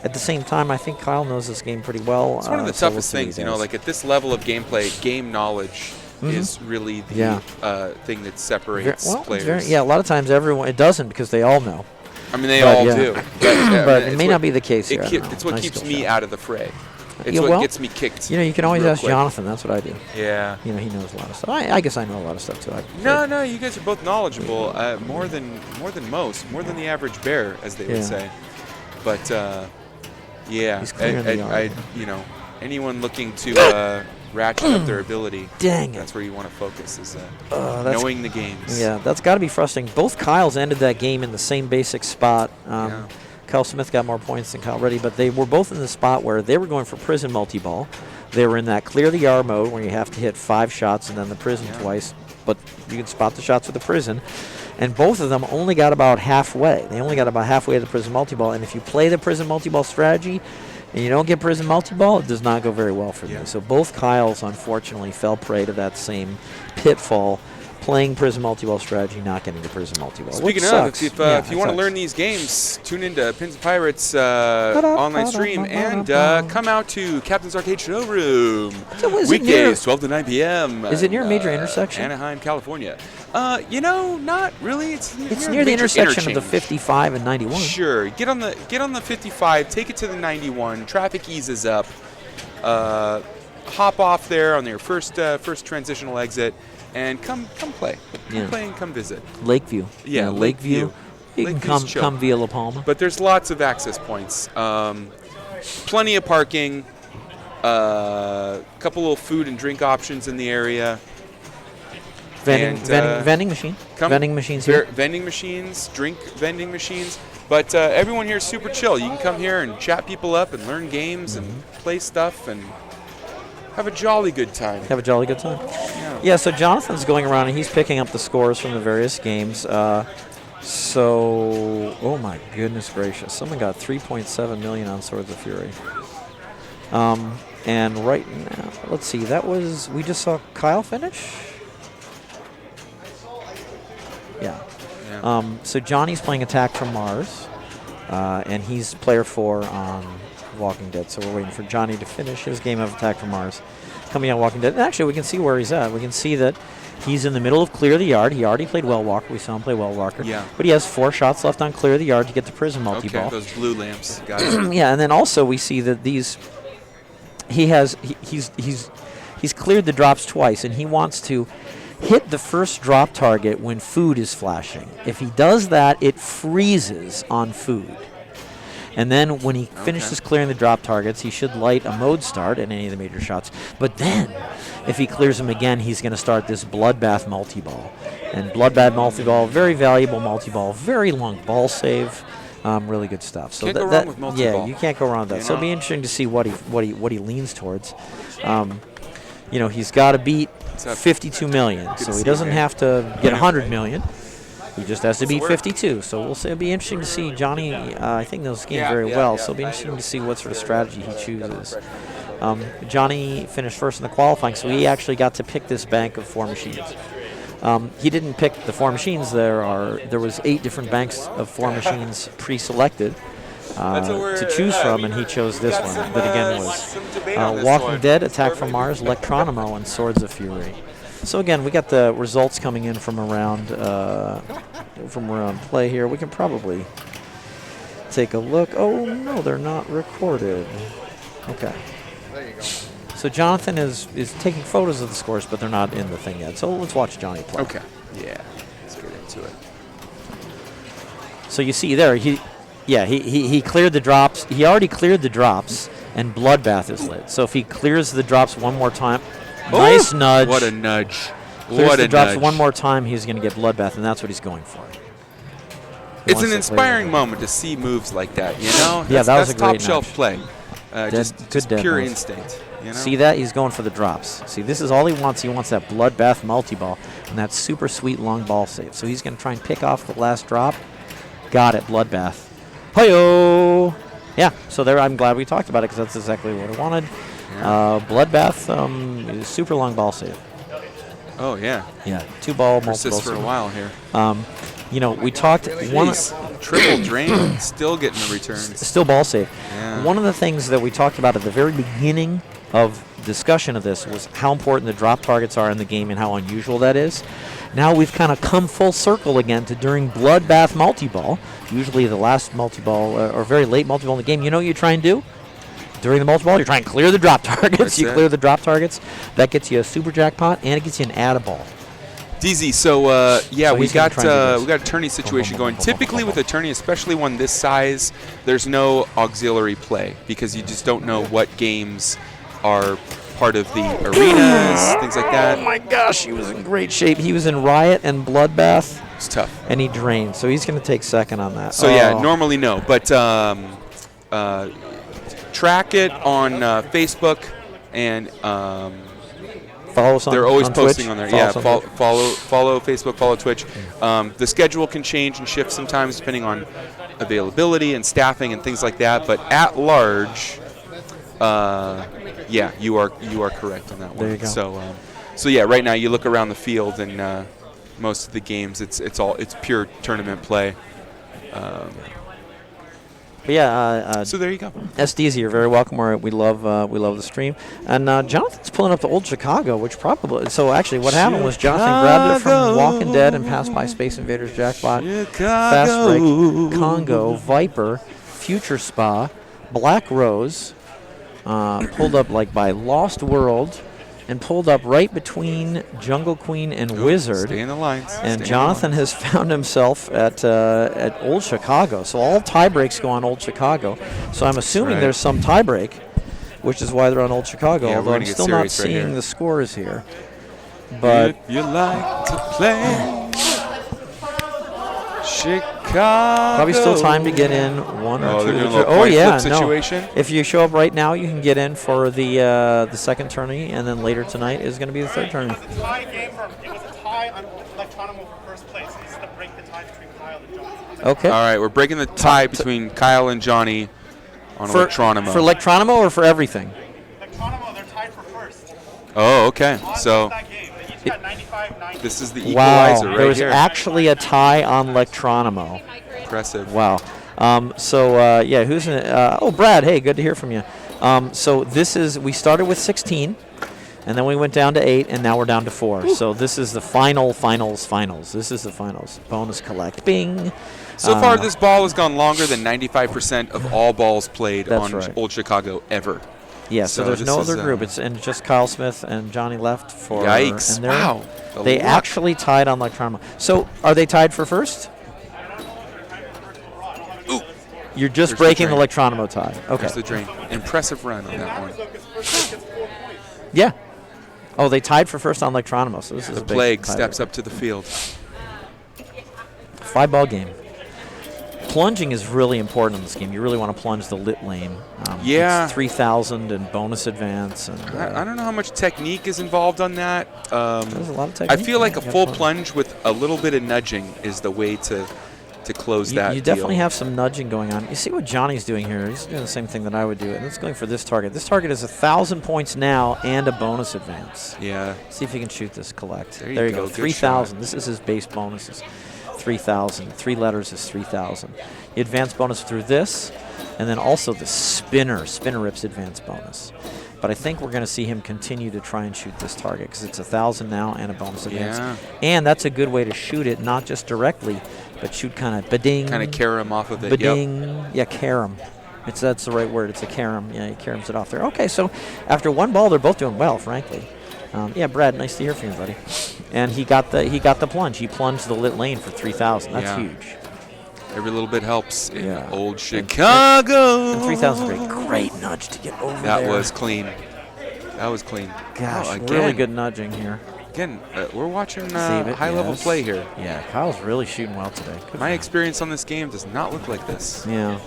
At the same time, I think Kyle knows this game pretty well. It's one of the toughest things, like at this level of gameplay, game knowledge is really the thing that separates players. A lot of times it doesn't because they all know. I mean, they all do. But it may not be the case here. It's what keeps me out of the fray. It's what gets me kicked. You can always ask Jonathan. That's what I do. Yeah. He knows a lot of stuff. I guess I know a lot of stuff too. No, you guys are both knowledgeable. More than most, more than the average bear, as they would say. But anyone looking to ratchet up their ability, that's where you want to focus, is knowing the games. Yeah, that's got to be frustrating. Both Kyles ended that game in the same basic spot. Kyle Smith got more points than Kyle Reddy, but they were both in the spot where they were going for prison multi-ball. They were in that clear the yard mode where you have to hit 5 shots and then the prison twice, but you can spot the shots with the prison. And both of them only got about halfway. They only got about halfway to the prison multi-ball, and if you play the prison multi-ball strategy and you don't get prison multi-ball, it does not go very well for you. So both Kyles, unfortunately, fell prey to that same pitfall, playing prison multi-ball strategy, not getting the prison multi-ball. Speaking of, if you want to learn these games, tune into Pins and Pirates online stream and come out to Captain's Arcade Showroom. Weekdays, 12 to 9 p.m. Is it near a major intersection? Anaheim, California. Not really. It's near the intersection of the 55 and 91. Sure. Get on the 55, take it to the 91. Traffic eases up. Hop off there on your first transitional exit. And come play. Come play and come visit. Lakeview. Yeah, Lakeview. You can come via La Palma. But there's lots of access points. Plenty of parking. Couple little food and drink options in the area. Vending machine. Vending machines here. Vending machines, drink vending machines. But everyone here is super chill. You can come here and chat people up and learn games and play stuff and have a jolly good time. Yeah, so Jonathan's going around and he's picking up the scores from the various games. Oh my goodness gracious. Someone got 3.7 million on Swords of Fury. And right now, let's see, we just saw Kyle finish? Yeah. So Johnny's playing Attack from Mars, and he's player 4 on Walking Dead, so we're waiting for Johnny to finish his game of Attack from Mars. Coming on Walking Dead. And actually, we can see where he's at. We can see that he's in the middle of Clear the Yard. He already played Well Walker. We saw him play Well Walker. Yeah. But he has 4 shots left on Clear the Yard to get the prison multi-ball. Okay, those blue lamps. Got it. Yeah, and then also we see that he's cleared the drops twice, and he wants to hit the first drop target when food is flashing. If he does that, it freezes on food. And then when he finishes clearing the drop targets, he should light a mode start in any of the major shots. But then, if he clears them again, he's going to start this Bloodbath multi-ball. And Bloodbath multi-ball, very valuable multi-ball, very long ball save, really good stuff. So can't go wrong with multi-ball. Yeah, you can't go wrong with that. So it'll be interesting to see what he leans towards. He's got to beat 52 million, so he doesn't have to get 100 million. He just has to beat 52. So we'll see. It'll be interesting to see Johnny. I think knows the game very well, so it'll be interesting to see what sort of strategy he chooses. Johnny finished first in the qualifying, so he actually got to pick this bank of 4 machines. He didn't pick the 4 machines. There was 8 different banks of 4 machines pre-selected to choose from, and he chose this one. That again was Walking Dead, Attack from Mars, Electronimo, and Swords of Fury. So again, we got the results coming in from around play here. We can probably take a look. Oh no, they're not recorded. Okay. There you go. So Jonathan is taking photos of the scores, but they're not in the thing yet. So let's watch Johnny play. Okay. Yeah. Let's get into it. So you see there, he cleared the drops. He already cleared the drops, and Bloodbath is lit. So if he clears the drops one more time. Nice nudge. What a nudge. Clears What the a drops nudge. one more time, he's going to get Bloodbath, and that's what he's going for. He It's wants an to clear inspiring the- moment to see moves like that, you know? Yeah, that was that's a great top shelf nudge. play. Just good dead pure move. instinct, you know? See that? He's going for the drops. See, this is all he wants. He wants that Bloodbath multi-ball and that super sweet long ball save. So he's going to try and pick off the last drop. Got it, Bloodbath. Hi-yo! Yeah, so there, I'm glad we talked about it because that's exactly what I wanted. Bloodbath is super long ball save. Oh, yeah. Yeah, 2-ball, multiple. Persists for a while here. You know, we talked. Triple drain, still getting the returns. Still ball save. Yeah. One of the things that we talked about at the very beginning of discussion of this was how important the drop targets are in the game and how unusual that is. Now we've kind of come full circle again to during Bloodbath multi-ball, usually the last multi-ball or very late multi-ball in the game. You know what you try and do? During the multi-ball, you try and clear the drop targets. That's you it. clear the drop targets. That gets you a super jackpot, and it gets you an add-a-ball. DZ, so yeah, So we he's gonna got try and do we got a tourney situation going. Typically with a tourney, especially one this size, there's no auxiliary play because you just don't know what games are part of the arenas, things like that. Oh my gosh, he was in great shape. He was in Riot and Bloodbath. It's tough. And he drained, so he's going to take second on that. So yeah, normally no, but track it on Facebook and follow us on they're always on posting Twitch. on there. Follow Yeah, us on Twitch. follow Facebook, follow Twitch. The schedule can change and shift sometimes depending on availability and staffing and things like that. But at large, yeah, you are correct on that one. There you go. So yeah, right now you look around the field and most of the games it's pure tournament play. But yeah, so there you go. SDZ, you're very welcome. We love the stream. And Jonathan's pulling up the old Chicago, which probably. So actually, what happened was Jonathan grabbed it from Walking Dead and passed by Space Invaders Jackpot, Fast Break, Congo, Viper, Future Spa, Black Rose, pulled up like by Lost World, and pulled up right between Jungle Queen and Wizard. Stay in the lines. And Jonathan has found himself at Old Chicago. So all tie breaks go on Old Chicago. So I'm assuming right. there's some tie break, which is why they're on Old Chicago. Yeah, we're although gonna I'm get still not serious right seeing here. the scores here. But if you like to play Chicago. probably still time to get in one Oh, or they're two. doing a little Oh point yeah, flip no. situation? If you show up right now, you can get in for the second tourney, and then later tonight is going to be the third tourney. It was a tie game it was a tie on Electronomo for first place. This is the break the tie between Kyle and Jonathan. Okay. All right, we're breaking the tie between Kyle and Johnny on For Electronomo. For Electronomo or for everything? Electronomo, they're tied for first. Oh, okay. On So that game. They each got 95-90. this is the Wow, equalizer there right was here. actually a tie on Electronomo. Impressive. Wow. Yeah, who's in it? Oh, Brad, hey, good to hear from you. So this is, we started with 16, and then we went down to 8, and now we're down to 4. Ooh. So this is the finals. This is the finals. Bonus collect. Bing. So far, this ball has gone longer than 95% of all balls played That's on right. Old Chicago ever. Yeah, so there's this no is, other group. It's and just Kyle Smith and Johnny left for. Yikes. And Wow. They luck. actually tied on Electronomo. So are they tied for first? Ooh. You're just There's the breaking the drain. Electronomo tie. Okay. There's the drain. Impressive run on that one. Yeah. Oh, they tied for first on Electronomo. So this is The a big Plague tie steps break. up to the field. 5-ball game. Plunging is really important in this game. You really want to plunge the lit lane. Yeah. It's 3,000 and bonus advance. And I don't know how much technique is involved on that. There's a lot of I technique. feel like a You gotta full plunge. plunge with a little bit of nudging is the way to close that You deal. definitely have some nudging going on. You see what Johnny's doing here. He's doing the same thing that I would do. And it's going for this target. This target is 1,000 points now and a bonus advance. Yeah. See if he can shoot this collect. There you you go. go. Good 3,000. This is his base bonuses. 3,000. 3 letters is 3,000. You advance bonus through this, and then also the spinner. Spinner rips advance bonus. But I think we're going to see him continue to try and shoot this target because it's 1,000 now and a bonus advance. Yeah. And that's a good way to shoot it, not just directly, but shoot kind of ba-ding. Kind of carry him off of it. Ba-ding. Yep. Yeah, carom. That's the right word. It's a carom. Yeah, he caroms it off there. Okay, so after one ball, they're both doing well, frankly. Yeah, Brad, nice to hear from you, buddy. And he got the plunge. He plunged the lit lane for 3,000. That's Yeah. huge. Every little bit helps in Yeah. Old Chicago. And 3,000 great nudge to get over That there. was clean. That was clean. Gosh, Oh, really again. good nudging here. Again, we're watching Save it, high-level yes. play here. Yeah, Kyle's really shooting well today. Good My for him. experience on this game does not look like this. Yeah.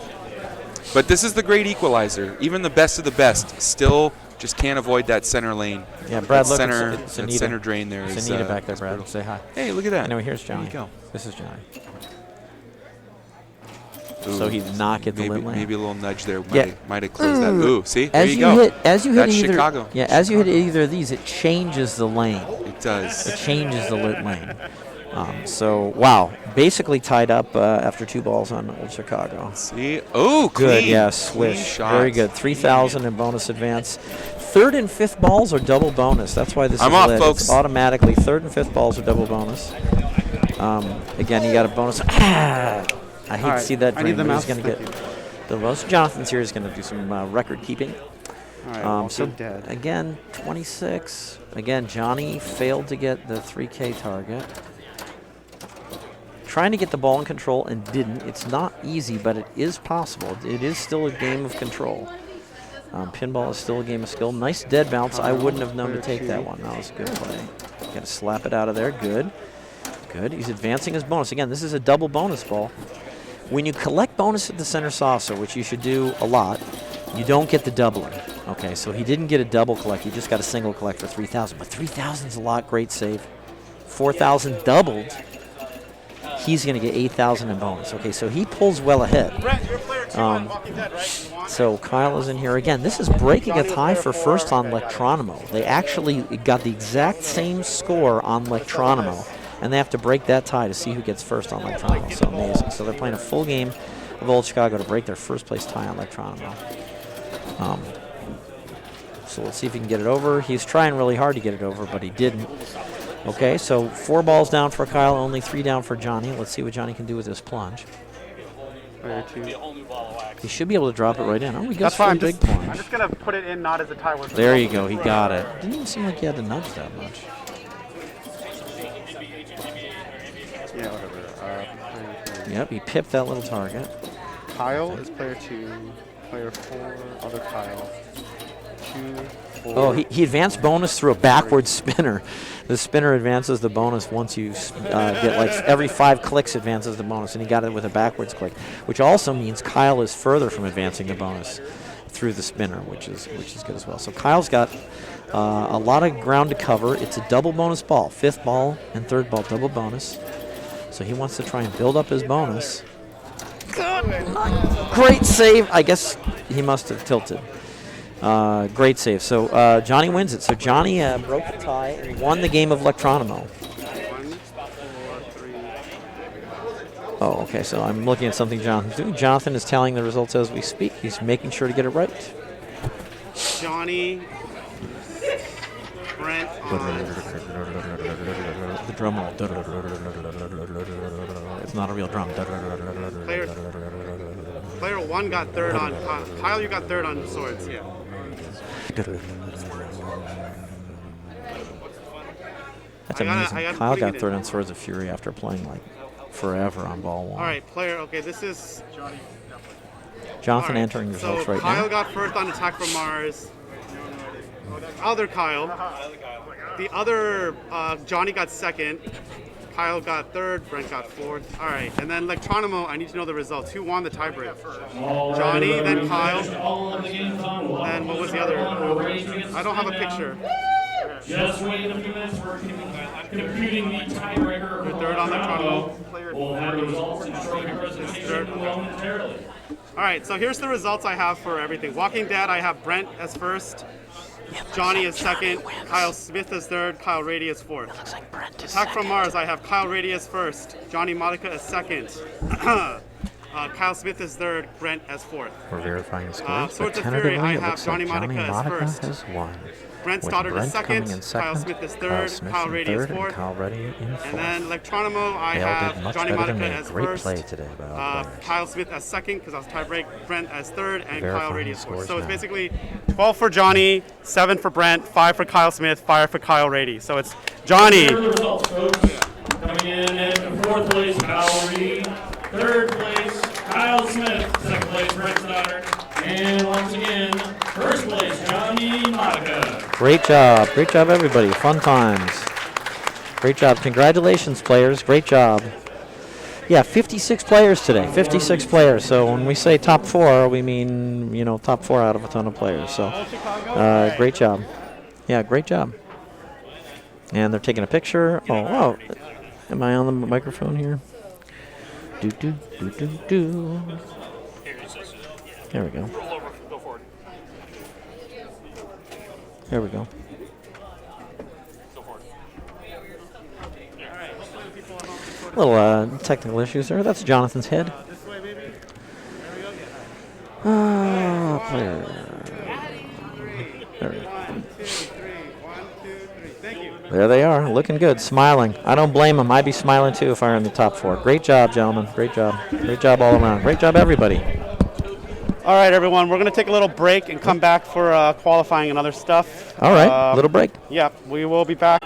But this is the great equalizer. Even the best of the best still just can't avoid that center lane. Yeah, Brad, that look, center, it's that Anita. center drain there It's is Anita back there, is Brad. brutal. Say hi. Hey, look at that. Anyway, here's Johnny. There you go. This is Johnny. Ooh, So he did not get the maybe, lit lane. maybe a little nudge there Yeah. might have closed that. Ooh, see? There As you you go. hit, as you hit That's either, Chicago. yeah, as you hit either of these, it changes the lane. It does. It changes the lit lane. So wow, basically tied up after 2 balls on Old Chicago. See? Oh, good. clean. Yeah, Clean swish. shot. Very good. 3,000 in bonus advance. 3rd and 5th balls are double bonus. That's why this I'm is off, lit. folks. It's automatically 3rd and 5th balls are double bonus. Again, you got a bonus. I hate to see that I need dream, the but mouse. he's going to Thank get you. the most. Jonathan's here is going to do some record keeping. All right, So dead. again, 26. Again, Johnny failed to get the 3K target. Trying to get the ball in control and didn't. It's not easy, but it is possible. It is still a game of control. Pinball is still a game of skill. Nice dead bounce. I wouldn't have known to take that one. That was a good play. Got to slap it out of there. Good. Good. He's advancing his bonus. Again, this is a double bonus ball. When you collect bonus at the center saucer, which you should do a lot, you don't get the doubler. Okay, so he didn't get a double collect. He just got a single collect for 3,000. But 3,000 is a lot. Great save. 4,000 doubled. He's going to get 8,000 in bonus. Okay, so he pulls well ahead. Brent, you're player 2 on Walking Dead, right? You want? So Kyle is in here again. This is breaking a tie for first on Electronomo. They actually got the exact same score on Electronomo, and they have to break that tie to see who gets first on Electronomo. So amazing. So they're playing a full game of Old Chicago to break their first place tie on Electronomo. So let's see if he can get it over. He's trying really hard to get it over, but he didn't. Okay, so 4 balls down for Kyle, only 3 down for Johnny. Let's see what Johnny can do with this plunge. Player 2. He should be able to drop it right in. Oh, he goes That's for why a I'm big just, plunge. I'm just going to put it in not as a tie. With There you go. He got it. Didn't even seem like he had to nudge that much. Yeah, whatever. Yep, he pipped that little target. Kyle is player 2. Player 4, other Kyle. 2, 4. Oh, he advanced bonus through a backward spinner. The spinner advances the bonus once you get like every 5 clicks advances the bonus, and he got it with a backwards click, which also means Kyle is further from advancing the bonus through the spinner, which is good as well. So Kyle's got a lot of ground to cover. It's a double bonus ball, 5th ball and 3rd ball double bonus. So he wants to try and build up his bonus. Great save. I guess he must have tilted. Great save. So Johnny wins it. So Johnny broke the tie and won the game of Electronomo. Oh, okay. So I'm looking at something Jonathan's doing. Jonathan is tallying the results as we speak. He's making sure to get it right. Johnny, Brent, the drum roll. It's not a real drum. Player 1 got 3rd on Kyle. You got 3rd on swords. Yeah. That's amazing. Kyle got 3rd on Swords of Fury after playing like forever on ball 1. All right, player. Okay, this is Jonathan all right, entering results so right Kyle now. got 1st on Attack from Mars. Other Kyle. The other Johnny got 2nd. Kyle got 3rd. Brent got 4th. All right, and then Electronomo. I need to know the results. Who won the tiebreak? Johnny, then Kyle. Then what was the other? I don't have a picture. Just wait a few minutes. We're computing the tiebreaker. Your 3rd on Electronomo. We'll have the results and trophy presentation momentarily. All right, so here's the results I have for everything. Walking Dead, I have Brent as 1st. Johnny is 2nd, Kyle Smith is 3rd, Kyle Rady is 4th. Looks like Brent is Attack from Mars, I have Kyle Rady as 1st, Johnny Monica as 2nd, Kyle Smith is 3rd, Brent as 4th. We're verifying the scores. Swords but of Fury, tentatively, I it have looks like Johnny Monica as Monica 1st. has won. Brent With Stoddard is Brent coming 2nd, in 2nd, Kyle Smith is Kyle 3rd, Smith Kyle in Rady is 3rd, and 4th. Kyle Rady in 4th. And then Electronomo, I They all have did much Johnny better than Monica me. as Great 1st. play today by all players. Kyle Smith as 2nd because I was tiebreak. Brent as 3rd, and Kyle Verifying Rady as 4th. scores So it's now. basically 12 for Johnny, 7 for Brent, 5 for Kyle Smith, 5 for Kyle Rady. So it's Johnny. Here are the results, folks. Coming in at 4th place, Kyle Reedy. 3rd place, Kyle Smith. 2nd place, Brent Stoddard. And once again, 1st place, Johnny Monica. Great job, everybody. Fun times. Great job. Congratulations, players. Great job. Yeah, 56 players today. 56 players. So when we say top 4, we mean, you know, top 4 out of a ton of players. So great job. Yeah, great job. And they're taking a picture. Oh, am I on the microphone here? Do, do, do, do, do. There we go. There we go. Little technical issues there. That's Jonathan's head. Player. There we go. There they are, looking good, smiling. I don't blame them. I'd be smiling too if I were in the top 4. Great job, gentlemen. Great job. Great job all around. Great job, everybody. All right, everyone. We're going to take a little break and come back for qualifying and other stuff. All right, little break. Yeah, we will be back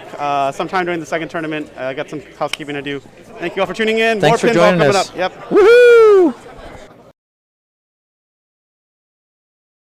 sometime during the second tournament. I got some housekeeping to do. Thank you all for tuning in. Thanks More for pinball joining coming us. up. Yep. Woohoo!